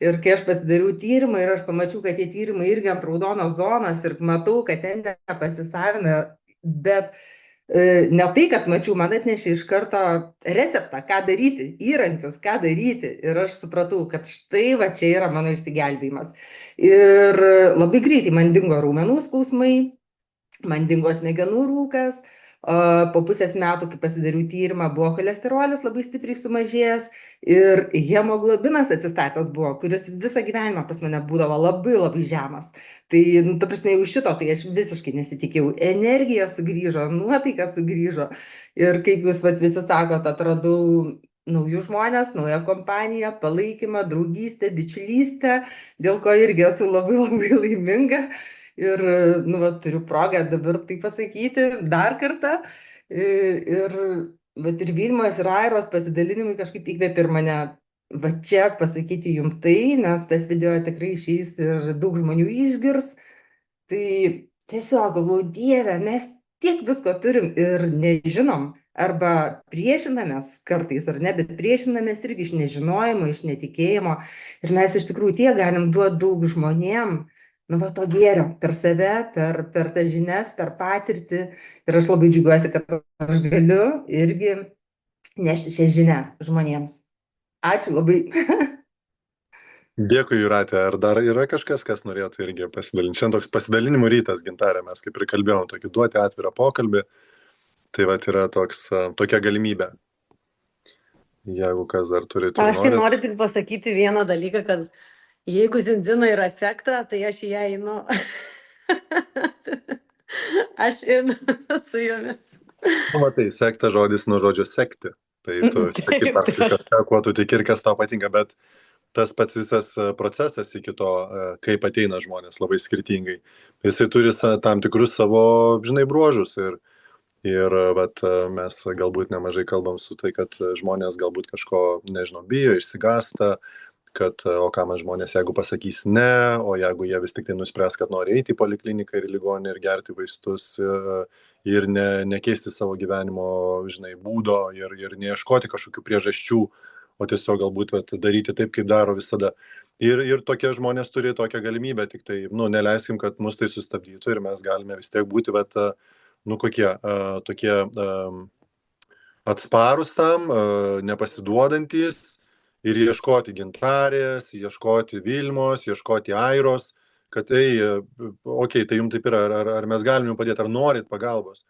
Ir kai aš pasidariau tyrimą ir aš pamačiau, kad tie tyrimai irgi ant raudonos zonos ir matau, kad ten nepasisavina, bet ne tai, kad mačiau, man atnešė iš karto receptą, ką daryti, įrankius, ką daryti. Ir aš supratau, kad štai va čia yra mano išsigelbėjimas. Ir labai greitai man dingo raumenų skausmai, man dingo smegenų rūkas, po pusės metų, kai pasidariau tyrimą, buvo cholesterolis labai stipriai sumažėjęs ir hemoglobinas atsistatęs buvo, kuris visą gyvenimą pas mane būdavo labai labai žemas. Tai, nu, ta prasme, jau šito, tai aš visiškai nesitikėjau. Energija sugrįžo, nuotaika sugrįžo. Ir kaip jūs vat, visi sakot, atradau naujus žmonės, naują kompaniją, palaikymą, draugystę, bičiulystę, dėl ko irgi esu labai labai laiminga. Ir, nu, va, turiu progą dabar tai pasakyti dar kartą. Ir, vat, ir Vilmos, ir Airos pasidalinimai kažkaip įkvėpė ir mane va čia pasakyti jums tai, nes tas video tikrai išeis ir daug žmonių išgirs. Tai tiesiog galvoju, Dieve, mes tiek visko turim ir nežinom, arba priešinamės kartais, ar ne, bet priešinamės irgi iš nežinojimo, iš netikėjimo. Ir mes iš tikrųjų tiek galim duoti daug žmonėm, nu, va, to gėrio per save, per tas žinias, per patirtį. Ir aš labai džiaugiuosi, kad aš galiu irgi nešti šią žinią žmonėms. Ačiū labai. Dėkui, Jūratė. Ar dar yra kažkas, kas norėtų irgi pasidalinti? Šiandien toks pasidalinimų rytas, Gintarė, mes kaip ir kalbėjom, tokį duoti atvirą pokalbį. Tai va, yra tokia galimybė. Jeigu kas dar turite. Aš tai noriu tik pasakyti vieną dalyką, kad jeigu Zinzina yra sekta, tai aš į ją einu. Aš einu su jomis. Nu, matai, sekta žodis nuo žodžio sekti. Tai tu seki paskui kažką, kuo tu tiki ir kas tau patinka, bet tas pats visas procesas iki to, kaip ateina žmonės labai skirtingai. Jisai turi tam tikrus savo, žinai, bruožus ir vat, mes galbūt nemažai kalbam su tai, kad žmonės galbūt kažko, nežinau, bijo, išsigąsta, kad o ką man žmonės, jeigu pasakys ne, o jeigu jie vis tik tai nuspręs, kad nori eiti į polikliniką ir į ligoninę ir gerti vaistus ir nekeisti savo gyvenimo, žinai, būdo ir neieškoti kažkokių priežasčių, o tiesiog galbūt daryti taip, kaip daro visada. Ir tokie žmonės turi tokią galimybę, tik tai, nu, neleiskim, kad mus tai sustabdytų ir mes galime vis tiek būti, nu, kokie, tokie atsparus tam, nepasiduodantis ir ieškoti Gintarės, ieškoti Vilmos, ieškoti Airos, kad tai, okei, tai jums taip yra, ar mes galim jums padėti, ar norit pagalbos.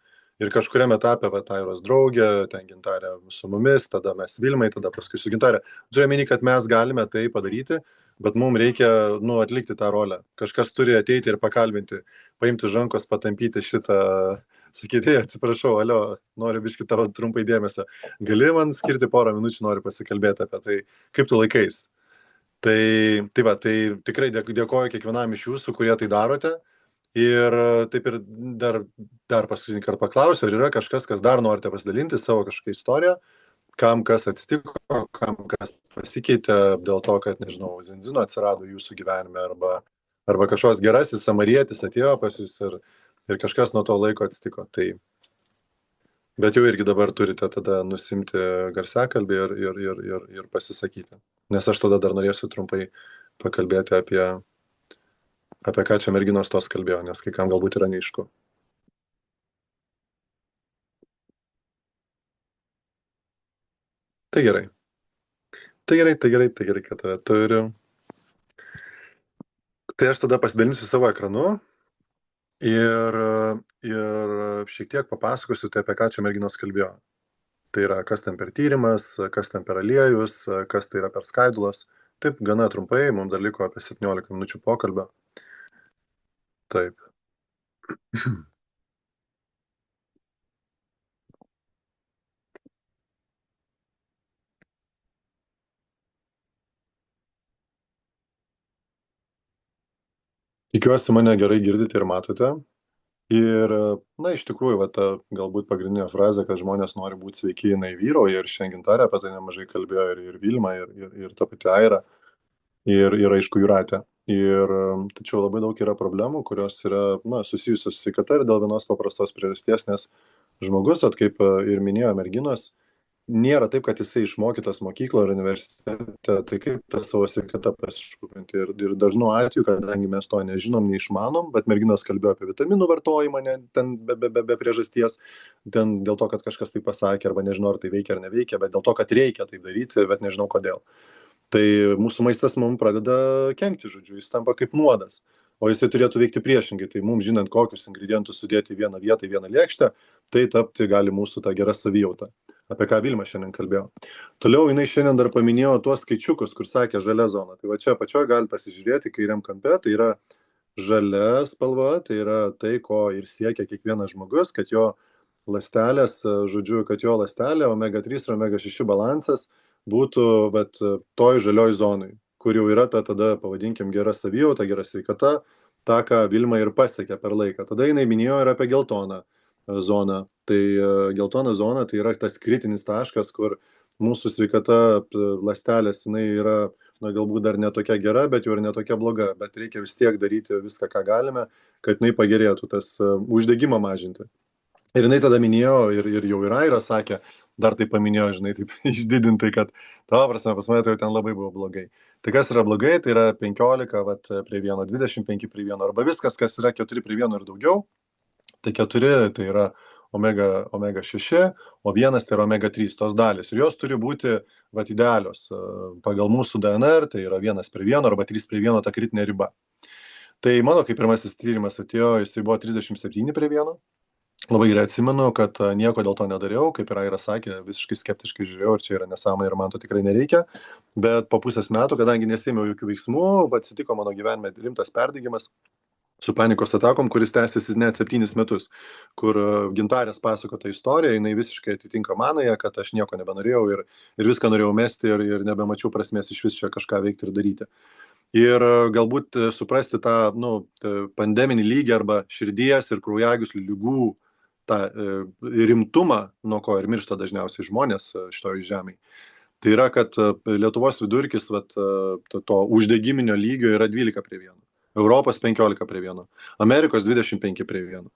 Ir kažkuriam etapė, Airos draugė, ten Gintarė su mumis, tada mes Vilmai, tada paskui su Gintarė. Turiu omeny, kad mes galime tai padaryti, bet mums reikia, nu, atlikti tą rolę. Kažkas turi ateiti ir pakalbinti, paimti už rankos, patampyti šitą, sakyti, atsiprašau, alio, noriu biškį tavo trumpai dėmesio. Gali man skirti porą minučių, noriu pasikalbėti apie tai, kaip tu laikais. Tai tikrai dėkoju kiekvienam iš jūsų, kurie tai darote. Ir taip ir dar paskutinį kartą paklausiu, ar yra kažkas, kas dar norite pasidalinti savo kažkokią istoriją, kam kas atsitiko, kam kas pasikeitė dėl to, kad, nežinau, Zinzino atsirado jūsų gyvenime, arba kažkoks gerasis samarietis atėjo pas jūs ir kažkas nuo to laiko atsitiko. Tai, bet jau irgi dabar turite tada nusimti garsiakalbį ir pasisakyti. Nes aš tada dar norėsiu trumpai pakalbėti apie ką čia merginos tos kalbėjo, nes kai kam galbūt yra neaišku. Tai gerai. Tai gerai, kad tave turiu. Tai aš tada pasidalinsiu savo ekranu ir šiek tiek papasakosiu tai, apie ką čia merginos kalbėjo. Tai yra, kas ten per tyrimas, kas ten per aliejus, kas tai yra per skaidulos. Taip, gana trumpai, mums dar liko apie 17 minučių pokalbio. Taip. Tikiuosi mane gerai girdite ir matote. Ir, na, iš tikrųjų, galbūt pagrindinė frazė, kad žmonės nori būti sveiki, jinai vyrauja ir šiandien Gintarė apie tai nemažai kalbėjo ir Vilma, ir ta pati Aira, ir aišku, Jūratė. Tačiau labai daug yra problemų, kurios yra, na, susijusios su sveikata ir dėl vienos paprastos priežasties, nes žmogus, kaip ir minėjo merginos, nėra taip, kad jisai išmokytas mokykloje ar universitete, tai kaip tą savo sveikatą pasirūpinti. Ir dažnu atveju, kadangi mes to nežinom, neišmanom, bet merginos kalbėjo apie vitaminų vartojimą, ten be priežasties, ten dėl to, kad kažkas tai pasakė, arba nežinau, ar tai veikia ar neveikia, bet dėl to, kad reikia tai daryti, bet nežinau kodėl. Tai mūsų maistas mums pradeda kenkti, žodžiu, jis tampa kaip nuodas. o jisai turėtų veikti priešingai. Tai mums žinant, kokius ingredientus sudėti į vieną vietą, į vieną lėkštę, tai tapti gali mūsų tą gerą savijautą, apie ką Vilma šiandien kalbėjo. Toliau jinai šiandien dar paminėjo tuos skaičiukus, kur sakė žalia zona. Tai va čia apačioje gali pasižiūrėti kairiam kampe, tai yra žalia spalva, tai yra tai, ko ir siekia kiekvienas žmogus, kad jo ląstelės, žodžiu, kad jo ląstelė omega-3 ir omega-6 balansas būtų vat, toj žalioj zonai, kur jau yra ta tada, pavadinkim, gera savijauta, gera sveikata, tą, ką Vilma ir pasiekė per laiką. Tada jinai minėjo ir apie geltoną zoną. Tai geltona zona tai yra tas kritinis taškas, kur mūsų sveikata ląstelės, jinai yra galbūt dar netokia gera, bet jau ir netokia bloga, bet reikia vis tiek daryti viską, ką galime, kad jinai pagerėtų, tas uždegimą mažinti. Ir jinai tada minėjo, ir jau ir Aira sakė, dar tai paminėjo, žinai, taip išdidintai, kad tavo prasme, pas mane tai jau ten labai buvo blogai. Tai kas yra blogai, tai yra 15 vat, prie 1, 25 prie 1, arba viskas, kas yra 4 prie 1 ir daugiau, tai 4 tai yra omega-6, o 1 tai yra omega-3, tos dalis. Ir jos turi būti vat, idealios. Pagal mūsų DNR tai yra 1 prie 1 arba 3 prie 1 ta kritinė riba. Tai mano kaip pirmasis tyrimas atėjo, jisai buvo 37 prie 1. Labai gerai atsimenu, kad nieko dėl to nedariau, kaip ir Aira sakė, visiškai skeptiškai žiūrėjau, ir čia yra nesąmonė ir man to tikrai nereikia. Bet po pusės metų, kadangi nesėmiau jokių veiksmų, atsitiko mano gyvenime rimtas perdegimas su panikos atakom, kuris tęsiasi net 7 metus, kur Gintarės pasako tą istoriją, jinai visiškai atitinka manąją, kad aš nieko nebenorėjau ir viską norėjau mesti ir nebemačiau prasmės iš vis čia kažką veikti ir daryti. Ir galbūt suprasti tą pandeminį lygį arba širdies ir kraujagyslių ligų tą rimtumą, nuo ko ir miršta dažniausiai žmonės šitoj žemėje. Tai yra, kad Lietuvos vidurkis to uždegiminio lygio yra 12 prie 1, Europos 15 prie 1, Amerikos 25 prie 1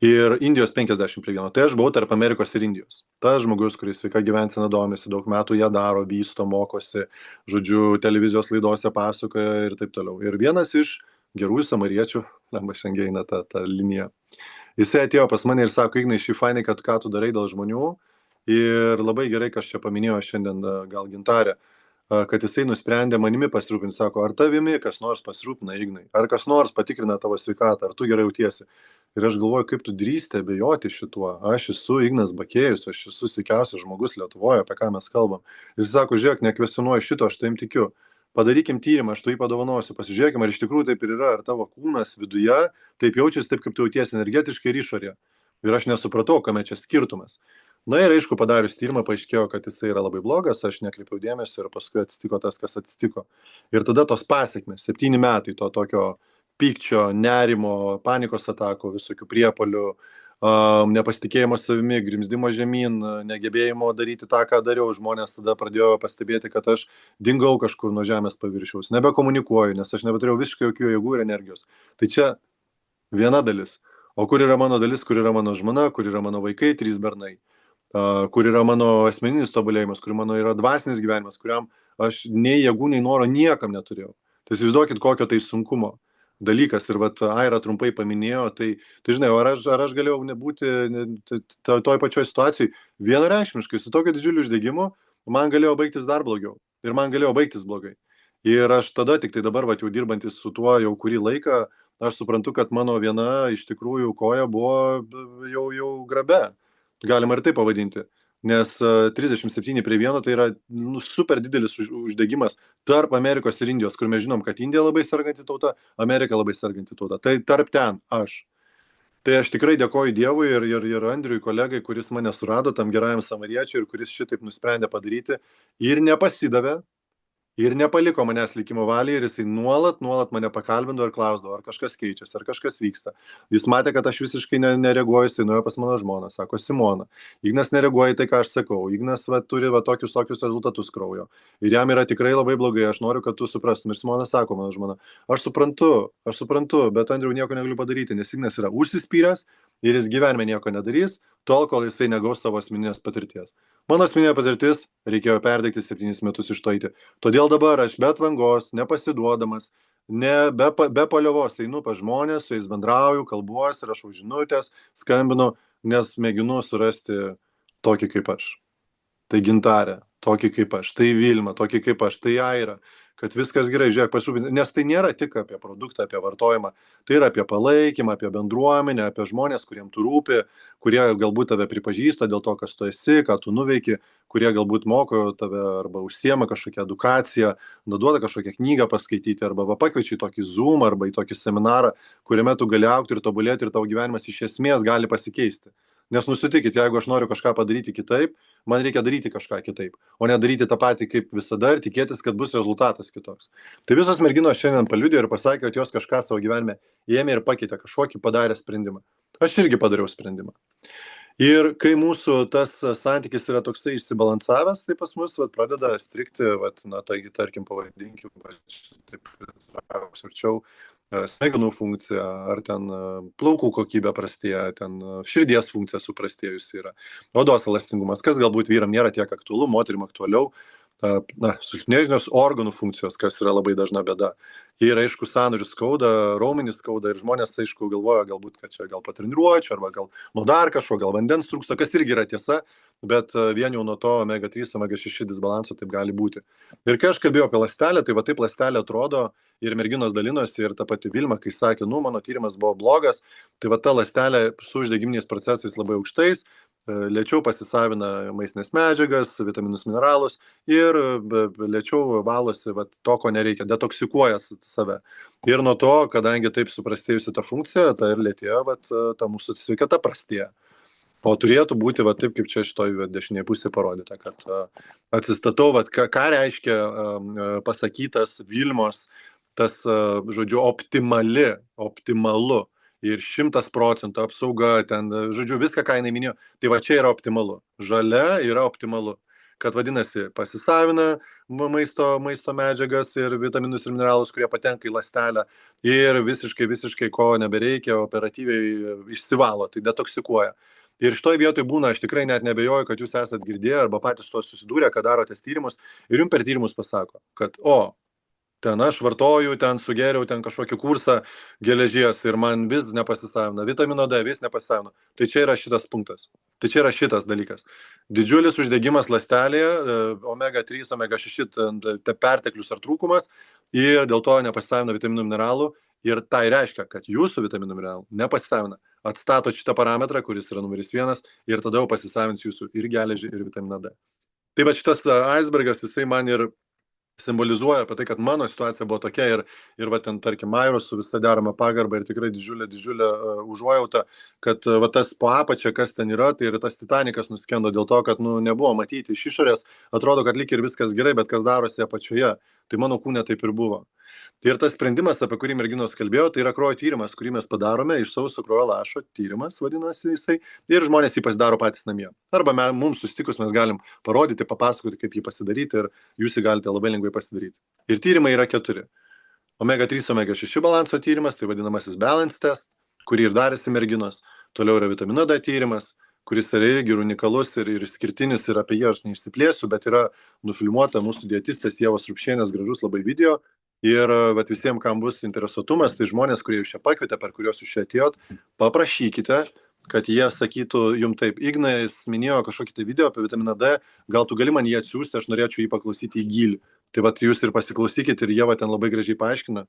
ir Indijos 50 prie 1. Tai aš buvau tarp Amerikos ir Indijos. Tas žmogus, kuris sveika gyvensena domisi, daug metų ją daro, vysto, mokosi, žodžiu, televizijos laidose pasakoja ir taip toliau. Ir vienas iš gerųjų samariečių, lengva šiandien eina ta linija, jisai atėjo pas mane ir sako, Ignai, šį fainai, kad ką tu darai dėl žmonių. Ir labai gerai, kas čia paminėjo šiandien gal Gintarė, kad jisai nusprendė manimi pasirūpinti. Sako, ar tavimi kas nors pasirūpina, Ignai? Ar kas nors patikrina tavo sveikatą? Ar tu gerai jautiesi? Ir aš galvoju, kaip tu drįsti abejoti šituo. Aš esu Ignas Bakėjus, aš esu sveikiausias žmogus Lietuvoje, apie ką mes kalbam. Ir jis sako, žiūrėk, nekvestionuoju šito, aš tavim tikiu. Padarykim tyrimą, aš tu jį padovanosiu, pasižiūrėkim, ar iš tikrųjų taip ir yra, ar tavo kūnas viduje taip jaučiasi, taip kaip tu jautiesi energetiškai ir išorėje. Ir aš nesupratau, kame čia skirtumas. Na ir aišku, padarius tyrimą, paaiškėjo, kad jisai yra labai blogas, aš nekreipiau dėmesio ir paskui atsitiko tas, kas atsitiko. Ir tada tos pasiekmes, 7 metai to tokio pykčio, nerimo, panikos atakų, visokių priepuolių, nepasitikėjimo savimi, grimzdimo žemyn, negebėjimo daryti tą, ką dariau. Žmonės tada pradėjo pastebėti, kad aš dingau kažkur nuo žemės paviršiaus, nebekomunikuoju, nes aš nebeturėjau visiškai jokių jėgų ir energijos. Tai čia viena dalis. O kur yra mano dalis, kur yra mano žmona, kur yra mano vaikai, 3 bernai, kur yra mano asmeninis tobulėjimas, kur mano yra dvasinis gyvenimas, kuriam aš nei jėgų, nei noro niekam neturėjau. Tai įsivaizduokit, kokio tai sunkumo dalykas. Ir vat Aira trumpai paminėjo, tai žinai, ar aš galėjau nebūti toj pačioj situacijai? Vienareikšmiškai, su tokiu didžiuliu uždegimu, man galėjo baigtis dar blogiau. Ir man galėjo baigtis blogai. Ir aš tada, tik tai dabar, jau dirbantis su tuo jau kurį laiką, aš suprantu, kad mano viena iš tikrųjų koja buvo jau grabe. Galima ir taip pavadinti. Nes 37 prie 1 tai yra super didelis uždegimas tarp Amerikos ir Indijos, kur mes žinom, kad Indija labai serganti tauta, Amerika labai serganti tauta. Tai tarp ten aš. Tai aš tikrai dėkoju Dievui ir Andriui, kolegai, kuris mane surado, tam gerajam samariečiui, ir kuris šitaip nusprendė padaryti ir nepasidavė. Ir nepaliko manęs likimo valiai, ir jisai nuolat mane pakalbindavo ir klausdavo, ar kažkas keičiasi, ar kažkas vyksta. Jis matė, kad aš visiškai nereaguoju, jisai nuėjo pas mano žmoną, sako, Simona, Ignas nereaguoja į tai, ką aš sakau, Ignas turi tokius rezultatus kraujo. Ir jam yra tikrai labai blogai, aš noriu, kad tu suprastum. Ir Simona sako, mano žmona, aš suprantu, bet Andriau nieko negaliu padaryti, nes Ignas yra užsispyręs ir jis gyvenime nieko nedarys, tol, kol jisai negaus savo asmeninės patirties. Mano asmeninė patirtis reikėjo perdegti 7 metus iš to eiti. Todėl dabar aš be atvangos, nepasiduodamas, be paliovos einu pas žmonės, su jais bendrauju, kalbuosi, rašau žinutės, skambinu, nes mėginu surasti tokį kaip aš. Tai Gintarė, tokį kaip aš, tai Vilma, tokį kaip aš, tai Aira. kad viskas gerai, žiūrėk, pasirūpinti, nes tai nėra tik apie produktą, apie vartojimą, tai yra apie palaikymą, apie bendruomenę, apie žmonės, kuriems tu rūpi, kurie galbūt tave pripažįsta dėl to, kas tu esi, ką tu nuveiki, kurie galbūt moko tave arba užsiema kažkokią edukaciją, duoda kažkokią knygą paskaityti arba pakviečia į tokį Zoom arba į tokį seminarą, kuriame tu gali augti ir tobulėti ir tavo gyvenimas iš esmės gali pasikeisti. Nes nusitikit, jeigu aš noriu kažką padaryti kitaip, man reikia daryti kažką kitaip, o ne daryti tą patį kaip visada ir tikėtis, kad bus rezultatas kitoks. Tai visos merginos šiandien paliudė ir pasakė, kad jos kažką savo gyvenime ėmė ir pakeitė, kažkokį padarė sprendimą. Aš irgi padariau sprendimą. Ir kai mūsų tas santykis yra toksai išsibalansavęs, tai pas mus pradeda strigti, taigi, tarkim, pavadinkim, taip, arčiau smegenų funkcija, ar ten plaukų kokybė prastėja, ten širdies funkcija suprastėjusi yra, odos elastingumas, kas galbūt vyram nėra tiek aktualu, moterim aktualiau, susilpnėjusios organų funkcijos, kas yra labai dažna bėda. Ir aišku, sąnarius skauda, raumenys skauda ir žmonės, aišku, galvoja galbūt, kad čia gal patreniruočiau, arba gal nuo dar kažko, gal vandens trūksta, kas irgi yra tiesa, bet vien jau nuo to omega-3, omega-6 disbalanso taip gali būti. Ir kai aš kalbėjau apie ląstelę, tai va taip ląstelė atrodo ir merginos dalinosi ir ta pati Vilma, kai sakė, mano tyrimas buvo blogas, tai va ta ląstelė su uždegiminiais procesais labai aukštais, lėčiau pasisavina maistinės medžiagas, vitaminus, mineralus ir lėčiau valosi to, ko nereikia, detoksikuoja save. Ir nuo to, kadangi taip suprastėjusi ta funkcija, ta ir lėtėjo, ta mūsų sveikata prastėja. O turėtų būti taip, kaip čia šitoj dešinėje pusėje parodyta, kad atsistatau, ką reiškia pasakytas Vilmos, tas, žodžiu, optimalu. Ir 100% apsauga, ten, žodžiu, viską, ką jinai minėjo, tai va čia yra optimalu. Žalia yra optimalu. Kad vadinasi, pasisavina maisto medžiagas ir vitaminus ir mineralus, kurie patenka į ląstelę ir visiškai ko nebereikia, operatyviai išsivalo, tai detoksikuoja. Ir šitoj vietoj būna, aš tikrai net nebejoju, kad jūs esat girdėję arba patys to susidūrę, kad darotės tyrimus ir jums per tyrimus pasako, kad ten aš vartoju, ten sugeriau ten kažkokį kursą geležies ir man vis nepasisavina, vitamino D vis nepasisavina. Tai čia yra šitas punktas. Tai čia yra šitas dalykas. Didžiulis uždegimas ląstelėje, omega-3, omega-6 perteklius ar trūkumas ir dėl to nepasisavina vitaminų mineralų ir tai reiškia, kad jūsų vitaminų mineralų nepasisavina. Atstato šitą parametrą, kuris yra numeris 1 ir tada jau pasisavins jūsų ir geležį, ir vitaminą D. Tai va šitas icebergas, jisai man ir simbolizuoja apie tai, kad mano situacija buvo tokia ir ten, tarkim, Mairos su visa derama pagarba ir tikrai didžiulė užuojauta, kad tas po apačia, kas ten yra, tai ir tas Titanikas nuskendo dėl to, kad nebuvo matyti iš išorės, atrodo, kad lyg ir viskas gerai, bet kas darosi apačioje, tai mano kūne taip ir buvo. Tai ir tas sprendimas, apie kurį merginos kalbėjo, tai yra kraujo tyrimas, kurį mes padarome, iš sauso kraujo lašo tyrimas, vadinasi jisai, ir žmonės jį pasidaro patys namie. Arba mums susitikus mes galim parodyti, papasakoti, kaip jį pasidaryti ir jūs jį galite labai lengvai pasidaryti. Ir tyrimai yra 4. Omega-3, omega-6 balanso tyrimas, tai vadinamasis balance test, kurį ir darėsi merginos. Toliau yra vitamino D tyrimas, kuris yra irgi unikalus ir išskirtinis ir apie jį aš neišsiplėsiu, bet yra nufilmuota mūsų dietistės Ievos Rupšienės gražus labai video. Ir visiems, kam bus interesuotumas, tai žmonės, kurie jūs čia pakvietė, per kuriuos jūs čia atėjot, paprašykite, kad jie sakytų jums taip, Ignas minėjo kažkokį tai video apie vitaminą D, gal tu gali man jį atsiųsti, aš norėčiau jį paklausyti į gilį. Tai jūs ir pasiklausykite ir Ieva ten labai gražiai paaiškina.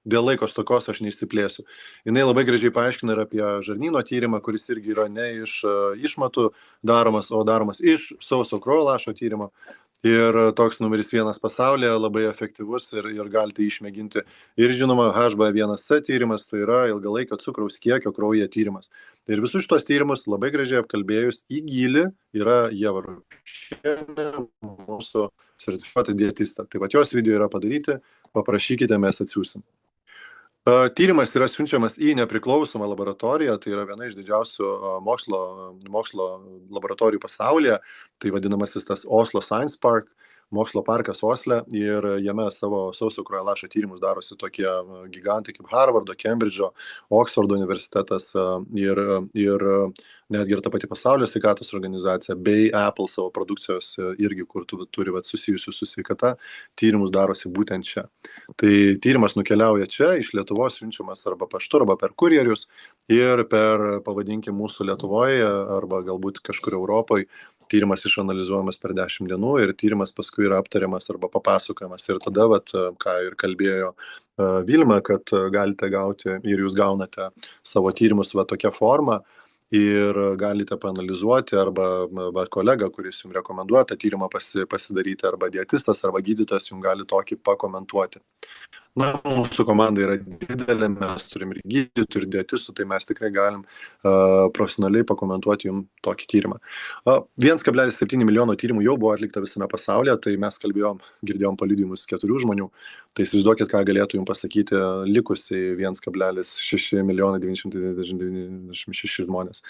Dėl laiko stokos aš neišsiplėsiu. Jinai labai gražiai paaiškina ir apie žarnyno tyrimą, kuris irgi yra ne iš išmatų daromas, o daromas iš sauso kraujo lašo tyrimo. Ir toks numeris 1 pasaulyje, labai efektyvus ir galite išmėginti. Ir žinoma, HbA1c tyrimas, tai yra ilgalaikio cukraus kiekio kraujyje tyrimas. Ir visus šitos tyrimus labai gražiai apkalbėjus į gilį yra Ieva Rupšienė, mūsų sertifikuota dietistė. Tai jos video yra padaryti, paprašykite, mes atsiųsim. Tyrimas yra siunčiamas į nepriklausomą laboratoriją, tai yra viena iš didžiausių mokslo laboratorijų pasaulyje, tai vadinamasis tas Oslo Science Park, mokslo parkas Osle, ir jame savo sauso kraujo lašo tyrimus darosi tokie gigantai kaip Harvardo, Kembridžo, Oksfordo universitetas ir netgi ir ta pati Pasaulio sveikatos organizacija, bei Apple savo produkcijos irgi, kur turi susijusių su sveikata, tyrimus darosi būtent čia. Tai tyrimas nukeliauja čia, iš Lietuvos siunčiamas arba paštu, arba per kurjerius ir per, pavadinkim, mūsų Lietuvoje arba galbūt kažkur Europoje tyrimas išanalizuojamas per 10 dienų ir tyrimas paskui yra aptariamas arba papasakojamas. Ir tada, ką ir kalbėjo Vilma, kad galite gauti ir jūs gaunate savo tyrimus tokia forma ir galite paanalizuoti arba kolega, kuris jums rekomenduoja tą tyrimą pasidaryti, arba dietistas, arba gydytojas jums gali tokį pakomentuoti. Na, mūsų komanda yra didelė, mes turim ir gydytojų, ir dietistų, tai mes tikrai galim profesionaliai pakomentuoti jums tokį tyrimą. 1,7 milijono tyrimų jau buvo atlikta visame pasaulyje, tai mes girdėjom paliudijimus 4 žmonių, tai įsivaizduokit, ką galėtų jums pasakyti likusiai 1,6 milijonai 996 žmonės,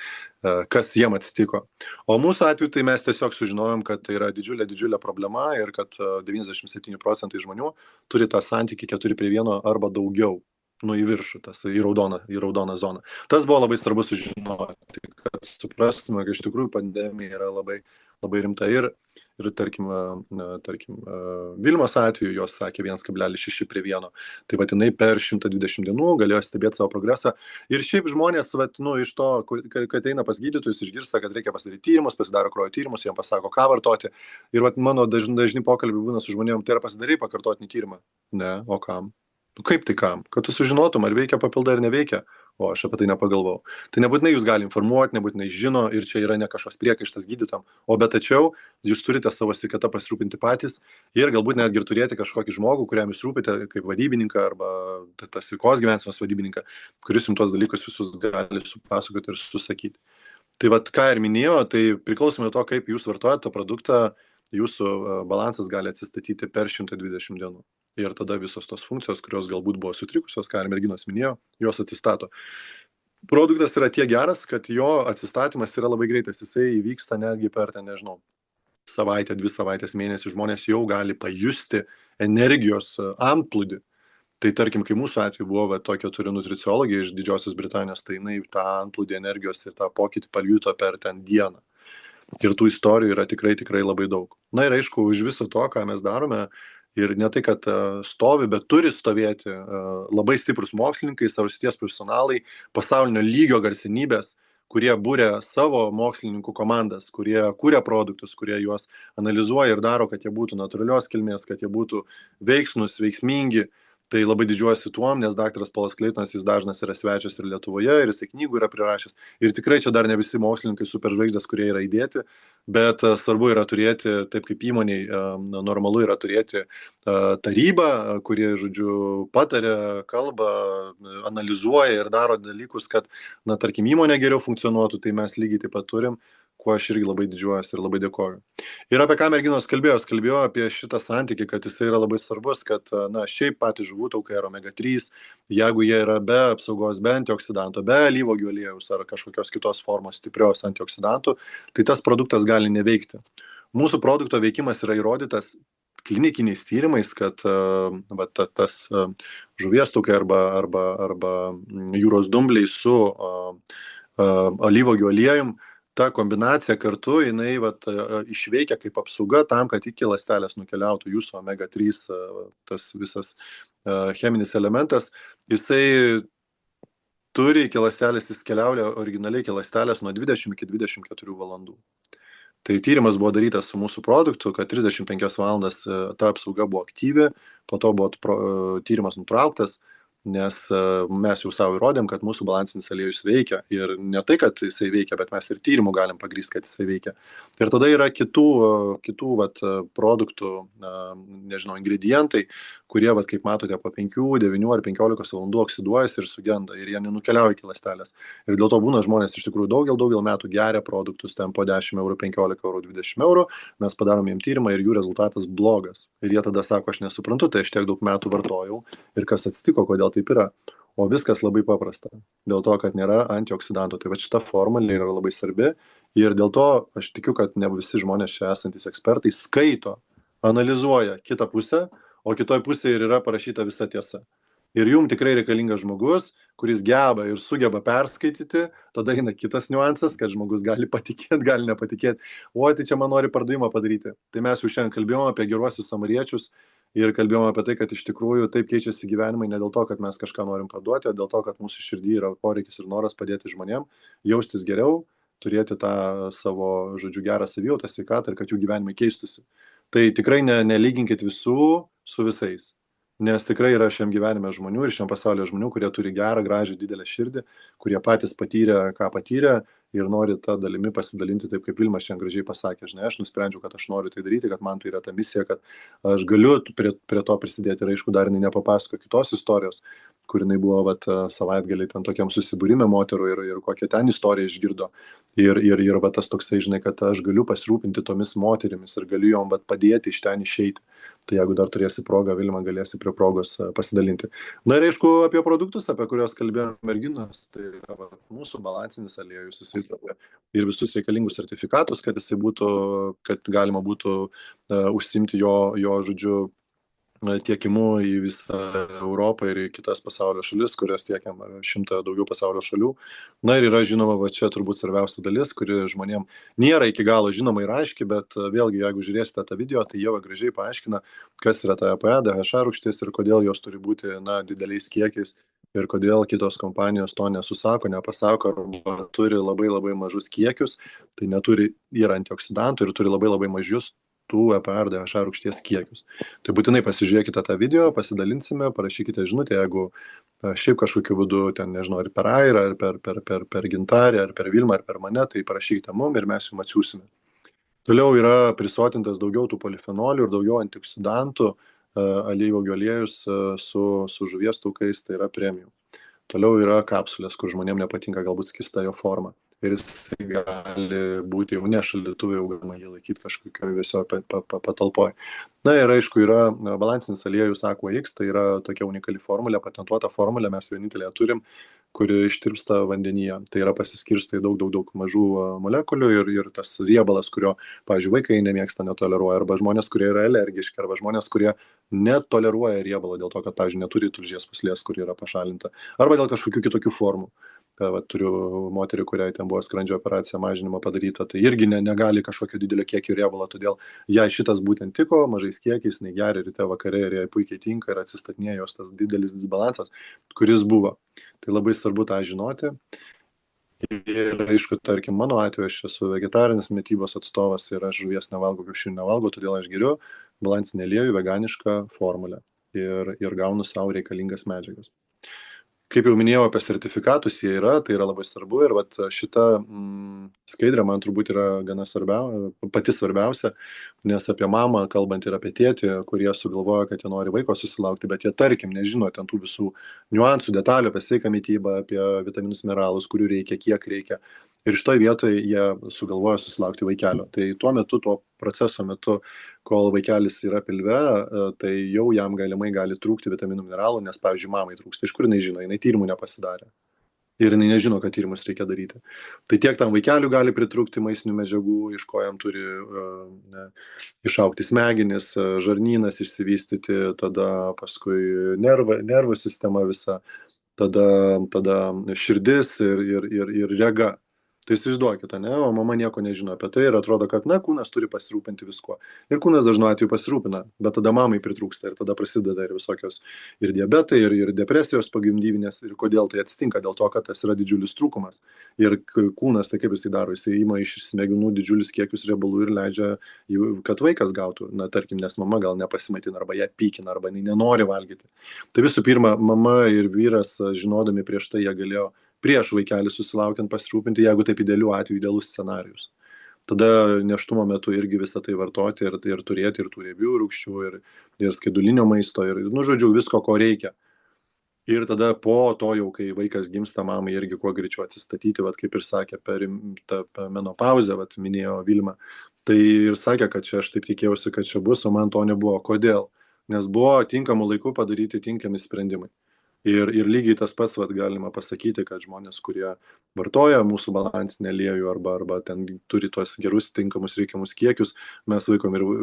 kas jiem atsitiko. O mūsų atveju tai mes tiesiog sužinojom, kad tai yra didžiulė problema ir kad 97% žmonių turi tą santykį 4:1 arba daugiau, į viršų, tas į raudoną zoną. Tas buvo labai svarbu sužinoti, kad suprastume, kad iš tikrųjų pandemija yra labai, labai rimta ir tarkim, Vilmos atveju jos sakė 1,6:1. Tai jinai per 120 dienų galėjo stebėti savo progresą. Ir šiaip žmonės, iš to, kad eina pas gydytojus, išgirsta, kad reikia pasidaryti tyrimus, pasidaro kraujo tyrimus, jiems pasako, ką vartoti. Ir mano dažni pokalbiai būna su žmonėm, tai yra pasidarai pakartotinį tyrimą. Ne, o kam? Kaip tai kam? Kad tu sužinotum, ar veikia papildai ar neveikia. O aš apie tai nepagalvojau. Tai nebūtinai jūs gali informuoti, nebūtinai žino ir čia yra ne kažkoks priekaištas gydytojam, tačiau jūs turite savo sveikatą pasirūpinti patys ir galbūt netgi ir turėti kažkokį žmogų, kuriam jūs rūpite kaip vadybininką arba tas sveikos gyvensenos vadybininką, kuris jums tuos dalykus visus gali supasakoti ir susakyti. Tai ką ir minėjau, tai priklausomai to, kaip jūs vartojate tą produktą, jūsų balansas gali atsistatyti per 120 dienų. Ir tada visos tos funkcijos, kurios galbūt buvo sutrikusios, ką ir merginos minėjo, jos atsistato. Produktas yra tiek geras, kad jo atsistatymas yra labai greitas. Jisai įvyksta netgi per, savaitę, 2 savaitės, mėnesį žmonės jau gali pajusti energijos antplūdį. Tai tarkim, kai mūsų atveju buvo tokia turi nutriciologija iš Didžiosios Britanijos, tai jinai tą antplūdį energijos ir tą pokytį pajuto per dieną. Ir tų istorijų yra tikrai labai daug. Na ir aišku, už viso to, ką mes darome, ir ne tai, kad stovi, bet turi stovėti labai stiprus mokslininkai, savo srities profesionalai, pasaulinio lygio garsenybės, kurie būrė savo mokslininkų komandas, kurie kūrė produktus, kurie juos analizuoja ir daro, kad jie būtų natūralios kilmės, kad jie būtų veiksnūs, veiksmingi. Tai labai didžiuosi tuom, nes daktaras Polas Kleitonas, jis dažnas yra svečias ir Lietuvoje, ir jisai knygų yra prirašęs. Ir tikrai čia dar ne visi mokslininkai superžvaigždės, kurie yra įdėti, bet svarbu yra turėti, taip kaip įmoniai, normalu yra turėti tarybą, kurie, patarė, kalba, analizuoja ir daro dalykus, kad, tarkim, įmonė geriau funkcionuotų, tai mes lygiai taip pat turim, kuo aš irgi labai didžiuojuosi ir labai dėkoju. Ir apie ką merginos kalbėjo apie šitą santykį, kad jisai yra labai svarbus, kad, šiaip patys žuvų taukai yra omega-3, jeigu jie yra be apsaugos, be antioksidanto, be alyvuogių aliejaus ar kažkokios kitos formos stiprios antioksidantų, tai tas produktas gali neveikti. Mūsų produkto veikimas yra įrodytas klinikiniais tyrimais, kad tas žuvies taukai arba jūros dumbliai su alyvuogių aliejum, ta kombinacija kartu, jinai išveikia kaip apsauga tam, kad iki ląstelės nukeliautų jūsų omega-3, tas visas cheminis elementas, jisai turi iki ląstelės, jis keliauja originaliai iki ląstelės nuo 20 iki 24 valandų. Tai tyrimas buvo darytas su mūsų produktu, kad 35 valandas ta apsauga buvo aktyvi, po to buvo tyrimas nutrauktas, nes mes jau savo įrodėm, kad mūsų balansinis aliejus veikia. Ir ne tai, kad jisai veikia, bet mes ir tyrimų galim pagrįsti, kad jisai veikia. Ir tada yra kitų produktų, ingredientai, kurie, kaip matote, po 5, 9 ar 15 valandų oksiduojasi ir sugenda, ir jie nenukeliauja iki ląstelės. Ir dėl to būna žmonės iš tikrųjų daugel metų geria produktus, ten po 10 eurų, 15 eurų, 20 eurų, mes padarom jiem tyrimą ir jų rezultatas blogas. Ir jie tada sako, aš nesuprantu, tai aš tiek daug metų vartojau ir kas atsitiko, kodėl taip yra. O viskas labai paprasta, dėl to, kad nėra antioksidantų. Tai šita formulė yra labai svarbi ir dėl to aš tikiu, kad ne visi žmonės čia esantys ekspertai skaito, analizuoja kitą pusę, o kitoj pusėje ir yra parašyta visa tiesa. Ir jums tikrai reikalingas žmogus, kuris geba ir sugeba perskaityti, tada eina kitas niuansas, kad žmogus gali patikėti, gali nepatikėti. O tai čia man nori pardavimą padaryti. Tai mes jau šiandien kalbėjome apie geruosius samariečius ir kalbėjome apie tai, kad iš tikrųjų taip keičiasi gyvenimai ne dėl to, kad mes kažką norim parduoti, o dėl to, kad mūsų širdį yra poreikis ir noras padėti žmonėm, jaustis geriau, turėti tą savo, žodžiu, gerą savijautą, sveikatą ir kad jų gyvenimai keistusi. Tai tikrai nelyginkit visų su visais. Nes tikrai yra šiam gyvenime žmonių ir šiam pasaulyje žmonių, kurie turi gerą, gražią, didelę širdį, kurie patys patyrė, ką patyrė ir nori tą dalimi pasidalinti, taip kaip Vilma šiandien gražiai pasakė. Žinai, aš nusprendžiau, kad aš noriu tai daryti, kad man tai yra ta misija, kad aš galiu prie to prisidėti. Ir aišku, dar nepapasako kitos istorijos, kur jinai buvo savaitgalį ten tokiam susibūrime moterų ir kokią ten istoriją išgirdo. Ir tas toksai, žinai, kad aš galiu pasirūpinti tomis moterimis ir galiu jom padėti iš ten išeiti. Tai jeigu dar turėsi progą, Vilma, galėsi prie progos pasidalinti. Na ir aišku, apie produktus, apie kuriuos kalbėjome merginos, tai yra mūsų balansinis aliejus, jisai ir visus reikalingus sertifikatus, kad jisai būtų, kad galima būtų užsimti jo žodžiu, tiekimu į visą Europą ir į kitas pasaulio šalis, kurias tiekiam 100 daugiau pasaulio šalių. Na ir yra žinoma, va čia turbūt svarbiausia dalis, kuri žmonėm nėra iki galo žinoma ir aiški, bet vėlgi, jeigu žiūrėsite tą video, tai Ieva gražiai paaiškina, kas yra ta EPA, DHA rūgštis ir kodėl jos turi būti dideliais kiekiais ir kodėl kitos kompanijos to nesusako, nepasako, arba turi labai labai mažus kiekius, tai neturi, yra antioksidantų ir turi labai labai mažius tų EPA ir DHA rūgšties kiekius. Tai būtinai pasižiūrėkite tą video, pasidalinsime, parašykite žinutę, jeigu šiaip kažkokiu būdu, ten nežinau, ar per Airą, ar per Gintarę, ar per Vilmą, ar per mane, tai parašykite mum ir mes jums atsiųsime. Toliau yra prisotintas daugiau tų polifenolių ir daugiau antioksidantų, alyvuogių aliejus su žuvies taukais, tai yra premium. Toliau yra kapsulės, kur žmonėm nepatinka galbūt skista jo forma. Ir jis gali būti jau ne šaldytuvė, jau galima jį laikyti kažkokio viso patalpoje. Na ir aišku, yra balansinis aliejus Aqua X, tai yra tokia unikali formulė, patentuota formulė, mes vienintelėje turim, kuri ištirpsta vandenyje. Tai yra pasiskirsto į daug mažų molekulių ir tas riebalas, kurio, pavyzdžiui, vaikai nemėgsta, netoleruoja, arba žmonės, kurie yra alergiški, arba žmonės, kurie netoleruoja riebalo dėl to, kad, pavyzdžiui, neturi tulžies pūslės, kuri yra pašalinta, arba dėl kažkokių kitokių formų. Turiu moterį, kuriai ten buvo skrandžio operacija mažinimo padaryta, tai irgi negali kažkokio didelio kiekio riebalo, todėl jai šitas būtent tiko, mažais kiekiais, jinai geria ryte vakare ir jai puikiai tinka ir atsistatinėjo jos tas didelis disbalansas, kuris buvo. Tai labai svarbu tą žinoti. Ir aišku, tarkim, mano atveju aš esu vegetarinis mitybos atstovas ir aš žuvies nevalgau, kiaušinių nevalgau, todėl aš geriu balansinį aliejų, veganišką formulę ir gaunu savo reikalingas medžiagas. Kaip jau minėjau, apie sertifikatus jie yra, tai yra labai svarbu ir šita skaidrė man turbūt yra pati svarbiausia, nes apie mamą, kalbant ir apie tėtį, kurie sugalvoja, kad jie nori vaiko susilaukti, bet jie tarkim nežino ten tų visų niuansų, detalių apie sveiką mitybą, apie vitaminus, mineralus, kurių reikia, kiek reikia. Ir šitoj vietoje jie sugalvoja susilaukti vaikelio. Tai tuo proceso metu, kol vaikelis yra pilve, tai jau jam gali trūkti vitaminų, mineralų, nes, pavyzdžiui, mamai trūksta. Iš kur jinai žino? Jinai tyrimų nepasidarė. Ir jinai nežino, kad tyrimus reikia daryti. Tai tiek tam vaikeliu gali pritrūkti maistinių medžiagų, iš ko jam turi išaugti smegenis, žarnynas išsivystyti, tada paskui nervų sistema visa, tada širdis ir rega. Tai įsivaizduokite, ne, o mama nieko nežino apie tai ir atrodo, kad, kūnas turi pasirūpinti viskuo. Ir kūnas dažnu atveju pasirūpina, bet tada mamai pritrūksta ir tada prasideda ir visokios ir diabetai, ir depresijos pagimdyvinės. Ir kodėl tai atsitinka? Dėl to, kad tas yra didžiulis trūkumas. Ir kūnas, tai kaip jisai daro, jisai ima iš smegenų didžiulius kiekius riebalų ir leidžia, kad vaikas gautų, tarkim, nes mama gal nepasimaitina, arba ją pykina, arba nenori valgyti. Tai visų pirma, mama ir vyras, žinodami prieš tai, jie galėjo prieš vaikelį susilaukiant pasirūpinti, jeigu taip idealiu atveju idealus scenarius. Tada nėštumo metu irgi visą tai vartoti ir turėti ir tų riebių rūgščių, ir skaidulinio maisto, ir, žodžiu, visko, ko reikia. Ir tada po to jau, kai vaikas gimsta, mamai irgi kuo greičiau atsistatyti, kaip ir sakė, per menopauzę, minėjo Vilma, tai ir sakė, kad čia aš taip tikėjausi, kad čia bus, o man to nebuvo. Kodėl? Nes buvo tinkamų laikų padaryti tinkami sprendimai. Ir lygiai tas pats galima pasakyti, kad žmonės, kurie vartoja mūsų balansinį aliejų arba ten turi tuos gerus, tinkamus, reikiamus kiekius, mes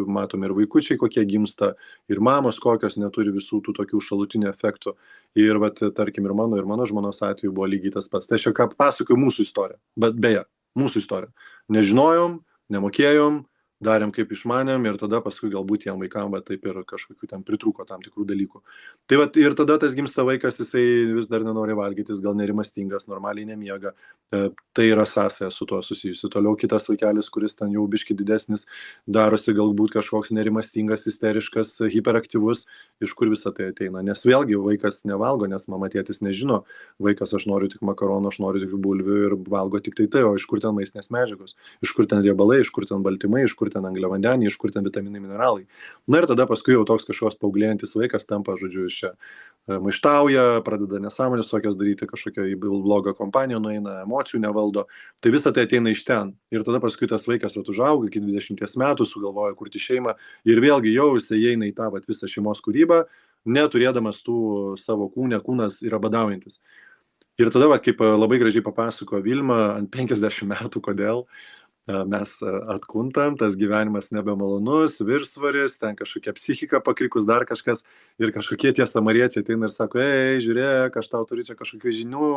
matom ir vaikučiai, kokie gimsta, ir mamos kokios neturi visų tų tokių šalutinių efektų. Ir tarkim, ir mano žmonos atveju buvo lygiai tas pats. Tai aš ką pasakoju mūsų istoriją, bet beje, mūsų istoriją. Nežinojom, nemokėjom, darėm kaip išmanėm ir tada paskui galbūt tiem vaikam taip ir kažkokių ten pritrūko tam tikrų dalykų. Tai ir tada tas gimsta vaikas, jisai vis dar nenori valgyti, jis gal nerimastingas, normaliai nemiega. Tai yra sąsaja su tuo susijusi. Toliau kitas vaikelis, kuris ten jau biški didesnis, darosi galbūt kažkoks nerimastingas, isteriškas, hiperaktyvus, iš kur visa tai ateina. Nes vėlgi vaikas nevalgo, nes mama tėtis nežino, vaikas aš noriu tik makaronų, aš noriu tik bulvių ir valgo tik tai, o iš kur ten maistinės medžiagos, iš kur ten riebalai, iš kur ten baltymai, iš kur ten angliavandeniai, iš kur ten vitaminai, mineralai. Na ir tada paskui jau toks kažkoks paauglėjantis vaikas tampa, žodžiu, iš čia maištauja, pradeda nesąmonės tokias daryti, kažkokią į blogą kompaniją nueina, emocijų nevaldo. Tai visa tai ateina iš ten. Ir tada paskui tas vaikas užauga iki 20 metų, sugalvoja kurti šeimą ir vėlgi jau jisai eina į tą visą šeimos kūrybą, neturėdamas tų savo kūnas yra badaujantis. Ir tada, kaip labai gražiai papasakojo Vilma, ant 50 metų, kodėl mes atkuntam, tas gyvenimas nebemalonus, viršsvoris, ten kažkokia psichika pakrikus, dar kažkas, ir kažkokie tie samariečiai ateina ir sako, ei, žiūrėk, aš tau turiu čia kažkokių žinių,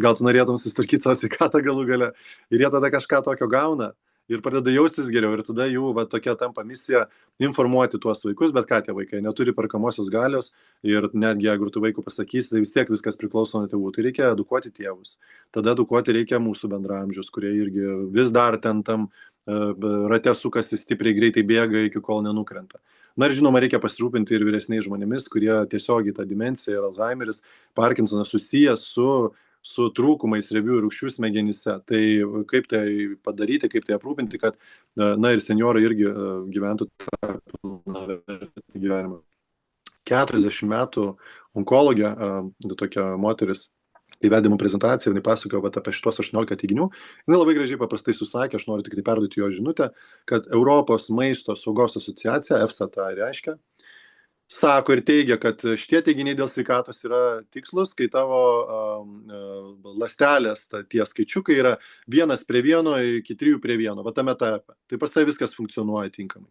gal tu norėtum susitvarkyti savo sveikatą galų gale. Ir jie tada kažką tokio gauna ir pradeda jaustis geriau, ir tada jų tokia tampa misija informuoti tuos vaikus, bet ką tie vaikai neturi perkamosios galios, ir netgi jeigu tu vaikų pasakysi, tai vis tiek viskas priklauso nuo tėvų, tai reikia edukuoti tėvus. Tada edukuoti reikia mūsų bendraamžius, kurie irgi vis dar ten tam rate sukasi, stipriai greitai bėga, iki kol nenukrenta. Na ir žinoma, reikia pasirūpinti ir vyresniais žmonėmis, kurie tiesiogiai tą demenciją ir Alzheimeris, Parkinsonas susijęs su trūkumais riebių rūgščių smegenyse. Tai kaip tai padaryti, kaip tai aprūpinti, kad ir senjorai irgi gyventų tą gyvenimą. 40 metų onkologė, tokia moteris, įvedimo prezentaciją, jinai pasakojo apie šitos 18 teiginių. Jinai labai gražiai paprastai susakė, aš noriu tik tai perduoti jo žinutę, kad Europos maisto saugos asociacija, EFSA tai reiškia, sako ir teigia, kad šitie teiginiai dėl sveikatos yra tikslus, kai tavo ląstelės, tie skaičiukai yra 1:1 iki 3:1, tame tarpe. Tai pas tai viskas funkcionuoja tinkamai.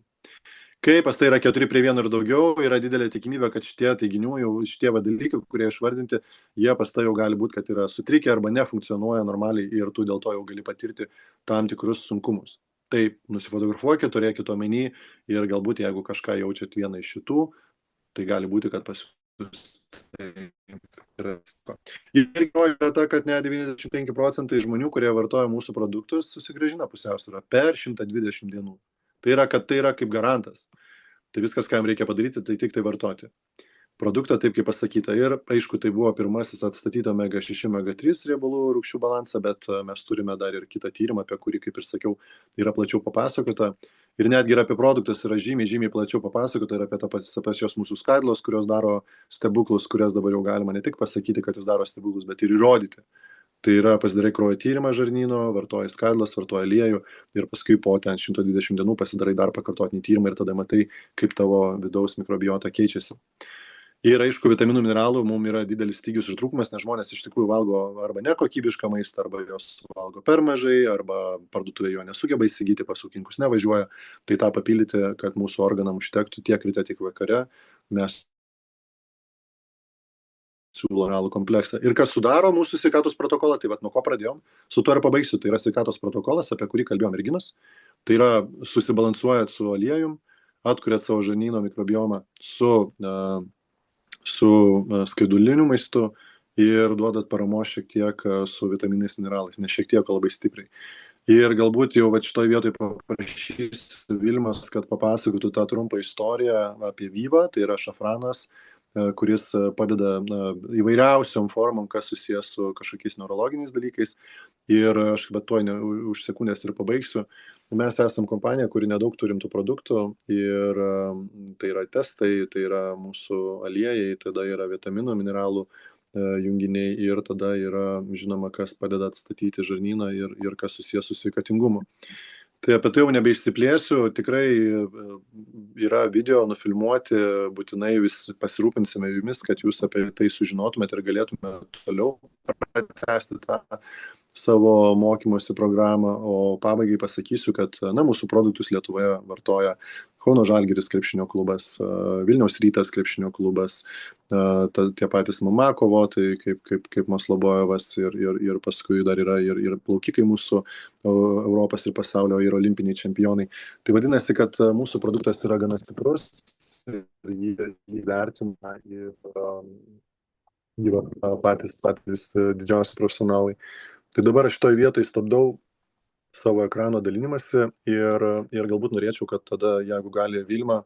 Kai pas tai yra 4:1 ir daugiau, yra didelė tikimybė, kad šitie teiginių, jau šitie dalykai, kurie išvardinti, jie pas tai jau gali būti, kad yra sutrikę arba nefunkcionuoja normaliai ir tu dėl to jau gali patirti tam tikrus sunkumus. Tai nusifotografuokit, turėkit omeny ir galbūt jeigu kažką jaučiat vieną iš šitų, tai gali būti, kad pas jūs tai yra. Ir yra ta, kad ne 95% žmonių, kurie vartoja mūsų produktus, susigrąžina pusiausvyrą per 120 dienų. Tai yra, kad tai yra kaip garantas. Tai viskas, ką jam reikia padaryti, tai tik tai vartoti produktą, taip kaip pasakyta. Ir aišku, tai buvo pirmasis atstatyti omega-6, omega-3 riebalų rūgščių balansą, bet mes turime dar ir kitą tyrimą, apie kurį, kaip ir sakiau, yra plačiau papasakota. Ir netgi ir apie produktus yra žymiai plačiau papasakota, ir apie pačios mūsų skaidlos, kurios daro stebuklus, kurias dabar jau galima ne tik pasakyti, kad jos daro stebuklus, bet ir įrodyti. Tai yra, pasidarai kraujo tyrimą žarnyno, vartoji skaidlas, vartoji aliejų ir paskui po ten 120 dienų pasidarai dar pakartotinį tyrimą ir tada matai, kaip tavo vidaus mikrobiota keičiasi. Ir aišku, vitaminų, mineralų mums yra didelis stygius ir trūkumas, nes žmonės iš tikrųjų valgo arba nekokybišką maistą, arba jos valgo per mažai, arba parduotuvė jo nesugeba įsigyti, pas ūkininkus nevažiuoja. Tai tą papildyti, kad mūsų organam užtektų tiek ryte, tiek vakare, mes siūlo realų kompleksą. Ir kas sudaro mūsų sveikatos protokolą, tai nuo ko pradėjom, su tuo ir pabaigsiu. Tai yra sveikatos protokolas, apie kurį kalbėjom merginos. Tai yra susibalansuojat su aliejum, atkuriat savo žarnyno mikrobiomą su skaiduliniu maistu ir duodat paramos šiek tiek su vitaminais, mineralais, ne šiek tiek, labai stipriai. Ir galbūt jau šitoj vietoj paprašys Vilmas, kad papasakotų tą trumpą istoriją apie vyvą, tai yra šafranas, kuris padeda įvairiausiom formom, kas susijęs su kažkokiais neurologiniais dalykais. Ir aš bet tuoj už sekundės ir pabaigsiu. Mes esam kompanija, kuri nedaug turim tų produktų ir tai yra testai, tai yra mūsų aliejai, tada yra vitaminų, mineralų junginiai ir tada yra, žinoma, kas padeda atstatyti žarnyną ir kas susijęs su sveikatingumu. Tai apie tai jau nebeišsiplėsiu, tikrai yra video nufilmuoti, būtinai vis pasirūpinsime jumis, kad jūs apie tai sužinotumėte ir galėtume toliau pratęsti tą savo mokymosi programą, o pabaigai pasakysiu, kad mūsų produktus Lietuvoje vartoja Kauno Žalgiris krepšinio klubas, Vilniaus Rytas krepšinio klubas, tie patys MMA kovotojai, kaip Maslobojevas ir paskui dar yra ir plaukikai mūsų Europos ir pasaulio ir olimpiniai čempionai. Tai vadinasi, kad mūsų produktas yra gana stiprus ir jį vertina ir patys didžiausi profesionalai. Tai dabar aš šitoj vietoj stabdau savo ekrano dalinimąsi ir galbūt norėčiau, kad tada, jeigu gali Vilma,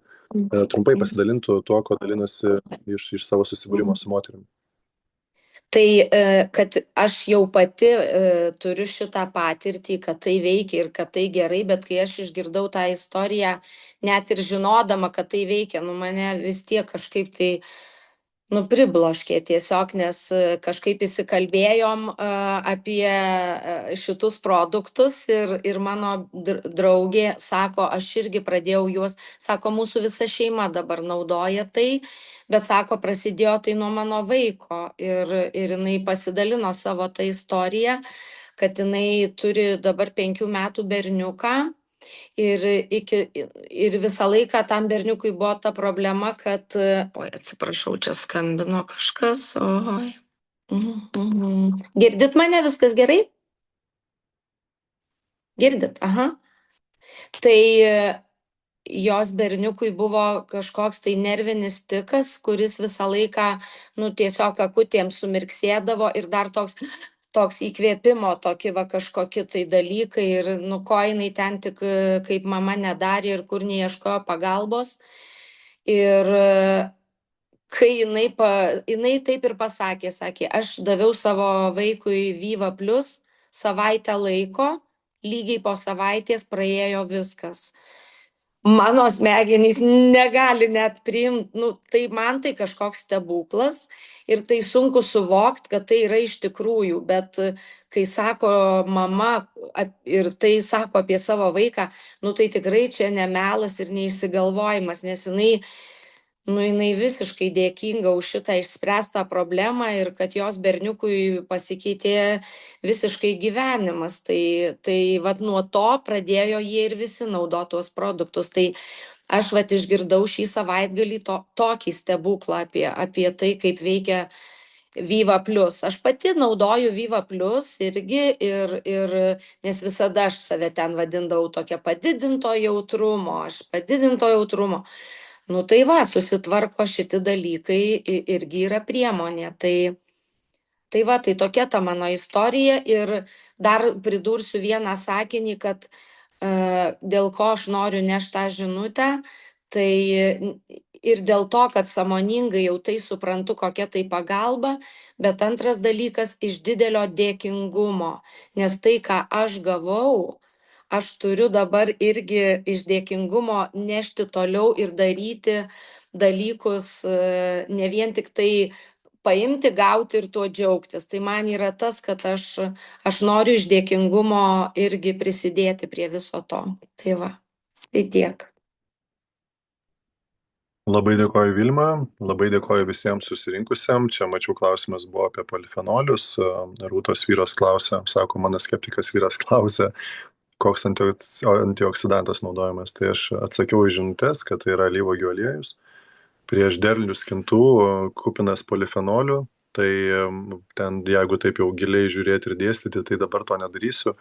trumpai pasidalintų tuo, ko dalinasi iš savo susibūrimo su moterim. Tai, kad aš jau pati turiu šitą patirtį, kad tai veikia ir kad tai gerai, bet kai aš išgirdau tą istoriją, net ir žinodama, kad tai veikia, mane vis tiek kažkaip tai pribloškė tiesiog, nes kažkaip įsikalbėjom apie šitus produktus ir mano draugė sako, aš irgi pradėjau juos, sako, mūsų visa šeima dabar naudoja tai, bet sako, prasidėjo tai nuo mano vaiko ir jinai pasidalino savo tą istoriją, kad jinai turi dabar 5 metų berniuką. Ir visą laiką tam berniukui buvo ta problema, kad, atsiprašau, čia skambino kažkas, oi. Girdit mane, viskas gerai? Girdit, aha. Tai jos berniukui buvo kažkoks tai nervinis tikas, kuris visą laiką, tiesiog akutėm sumirksėdavo ir dar toks įkvėpimo tokie kažkokie tai dalykai ir ko jinai ten tik kaip mama nedarė ir kur neieškojo pagalbos. Ir kai jinai taip ir pasakė, aš daviau savo vaikui Viva Plus savaitę laiko, lygiai po savaitės praėjo viskas. Mano smegenys negali net priimti, tai man tai kažkoks stebuklas ir tai sunku suvokti, kad tai yra iš tikrųjų, bet kai sako mama ir tai sako apie savo vaiką, tai tikrai čia ne melas ir neišsigalvojimas, nes jinai visiškai dėkinga už šitą išspręstą problemą ir kad jos berniukui pasikeitė visiškai gyvenimas. Tai nuo to pradėjo jie ir visi naudoti tuos produktus. Tai aš išgirdau šį savaitgalį tokį stebuklą apie tai, kaip veikia Viva Plus. Aš pati naudoju Viva Plus irgi, nes visada aš save ten vadindavau tokia padidinto jautrumo. Tai susitvarko šiti dalykai irgi yra priemonė. Tai tokia ta mano istorija ir dar pridursiu vieną sakinį, kad dėl ko aš noriu nešti tą žinutę, tai ir dėl to, kad sąmoningai jau tai suprantu, kokia tai pagalba, bet antras dalykas iš didelio dėkingumo, nes tai, ką aš gavau, aš turiu dabar irgi iš dėkingumo nešti toliau ir daryti dalykus, ne vien tik tai paimti, gauti ir tuo džiaugtis. Tai man yra tas, kad aš noriu iš dėkingumo irgi prisidėti prie viso to. Tai tiek. Labai dėkoju Vilma, labai dėkoju visiems susirinkusiam. Čia mačiau klausimas buvo apie polifenolius. Rūtos vyras klausė, sako, mano skeptikas vyras klausė, koks antioksidantas naudojamas. Tai aš atsakiau į žinutes, kad tai yra alyvuogių aliejus. Prieš derlių skintų kupinas polifenolių. Tai ten, jeigu taip jau giliai žiūrėti ir dėstyti, tai dabar to nedarysiu.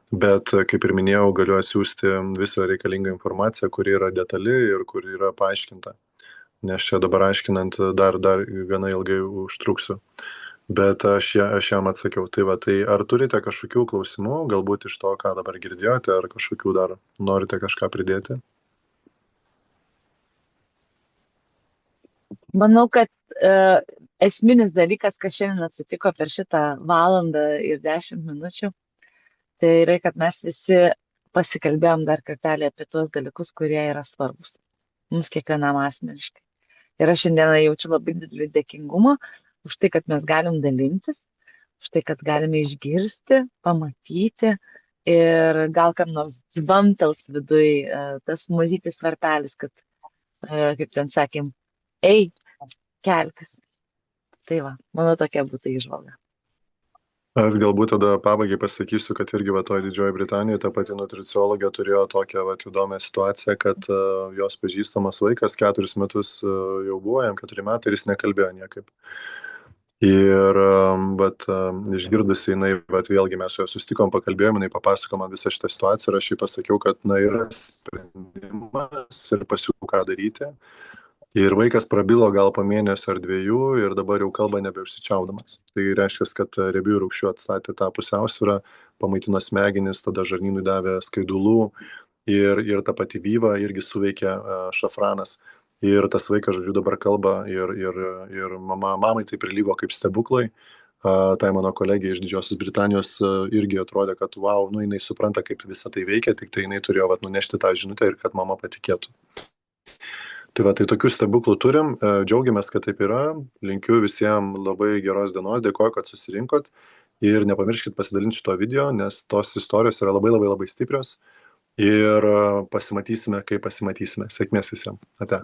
Bet, kaip ir minėjau, galiu atsiųsti visą reikalingą informaciją, kuri yra detali ir kuri yra paaiškinta. Nes čia dabar aiškinant dar gana ilgai užtruksiu. Bet aš jam atsakiau. Tai ar turite kažkokių klausimų, galbūt iš to, ką dabar girdėjote, ar kažkokių dar norite kažką pridėti? Manau, kad esminis dalykas, kas šiandien atsitiko per šitą valandą ir 10 minučių, tai yra, kad mes visi pasikalbėjom dar kartelį apie tuos dalykus, kurie yra svarbus mums kiekvienam asmeniškai. Ir aš šiandieną jaučiu labai didelį dėkingumą už tai, kad mes galim dalintis, už tai, kad galime išgirsti, pamatyti ir gal kam nors bamtels viduj tas mažytis varpelis, kad, kaip ten sakėm, ei, kelkis. Tai va, mano tokia būtų įžvalga. Aš galbūt tada pabaigai pasakysiu, kad irgi va toj Didžioji Britanijoje ta pati nutricologė turėjo tokią va įdomią situaciją, kad jos pažįstamas vaikas 4 metus jau buvo, jam 4 metai ir jis nekalbėjo niekaip. Ir išgirdusi jinai, vat vėlgi mes su juo susitikom, pakalbėjom, jinai papasakojo man visą šitą situaciją ir aš jai pasakiau, kad yra sprendimas ir pasiūliau, ką daryti. Ir vaikas prabilo gal po mėnesio ar 2 ir dabar jau kalba nebeužsičiaupdamas. Tai reiškia, kad riebiųjų rūgščių atstatė tą pusiausvyrą, pamaitino smegenis, tada žarnynui davė skaidulų ir ta pati vyva irgi suveikė šafranas. Ir tas vaikas, žodžiu, dabar kalba ir mamai tai prilygo kaip stebuklai. Tai mano kolegė iš Didžiosios Britanijos irgi atrodė, kad wow, jinai supranta, kaip visą tai veikia, tik tai jinai turėjo nunešti tą žinutę ir kad mama patikėtų. Tai va, tai tokių stebuklų turim, džiaugiamės, kad taip yra, linkiu visiems labai geros dienos, dėkoju, kad susirinkot ir nepamirškit pasidalinti šito video, nes tos istorijos yra labai labai labai stiprios ir pasimatysime, kai pasimatysime. Sėkmės visiems. Ate.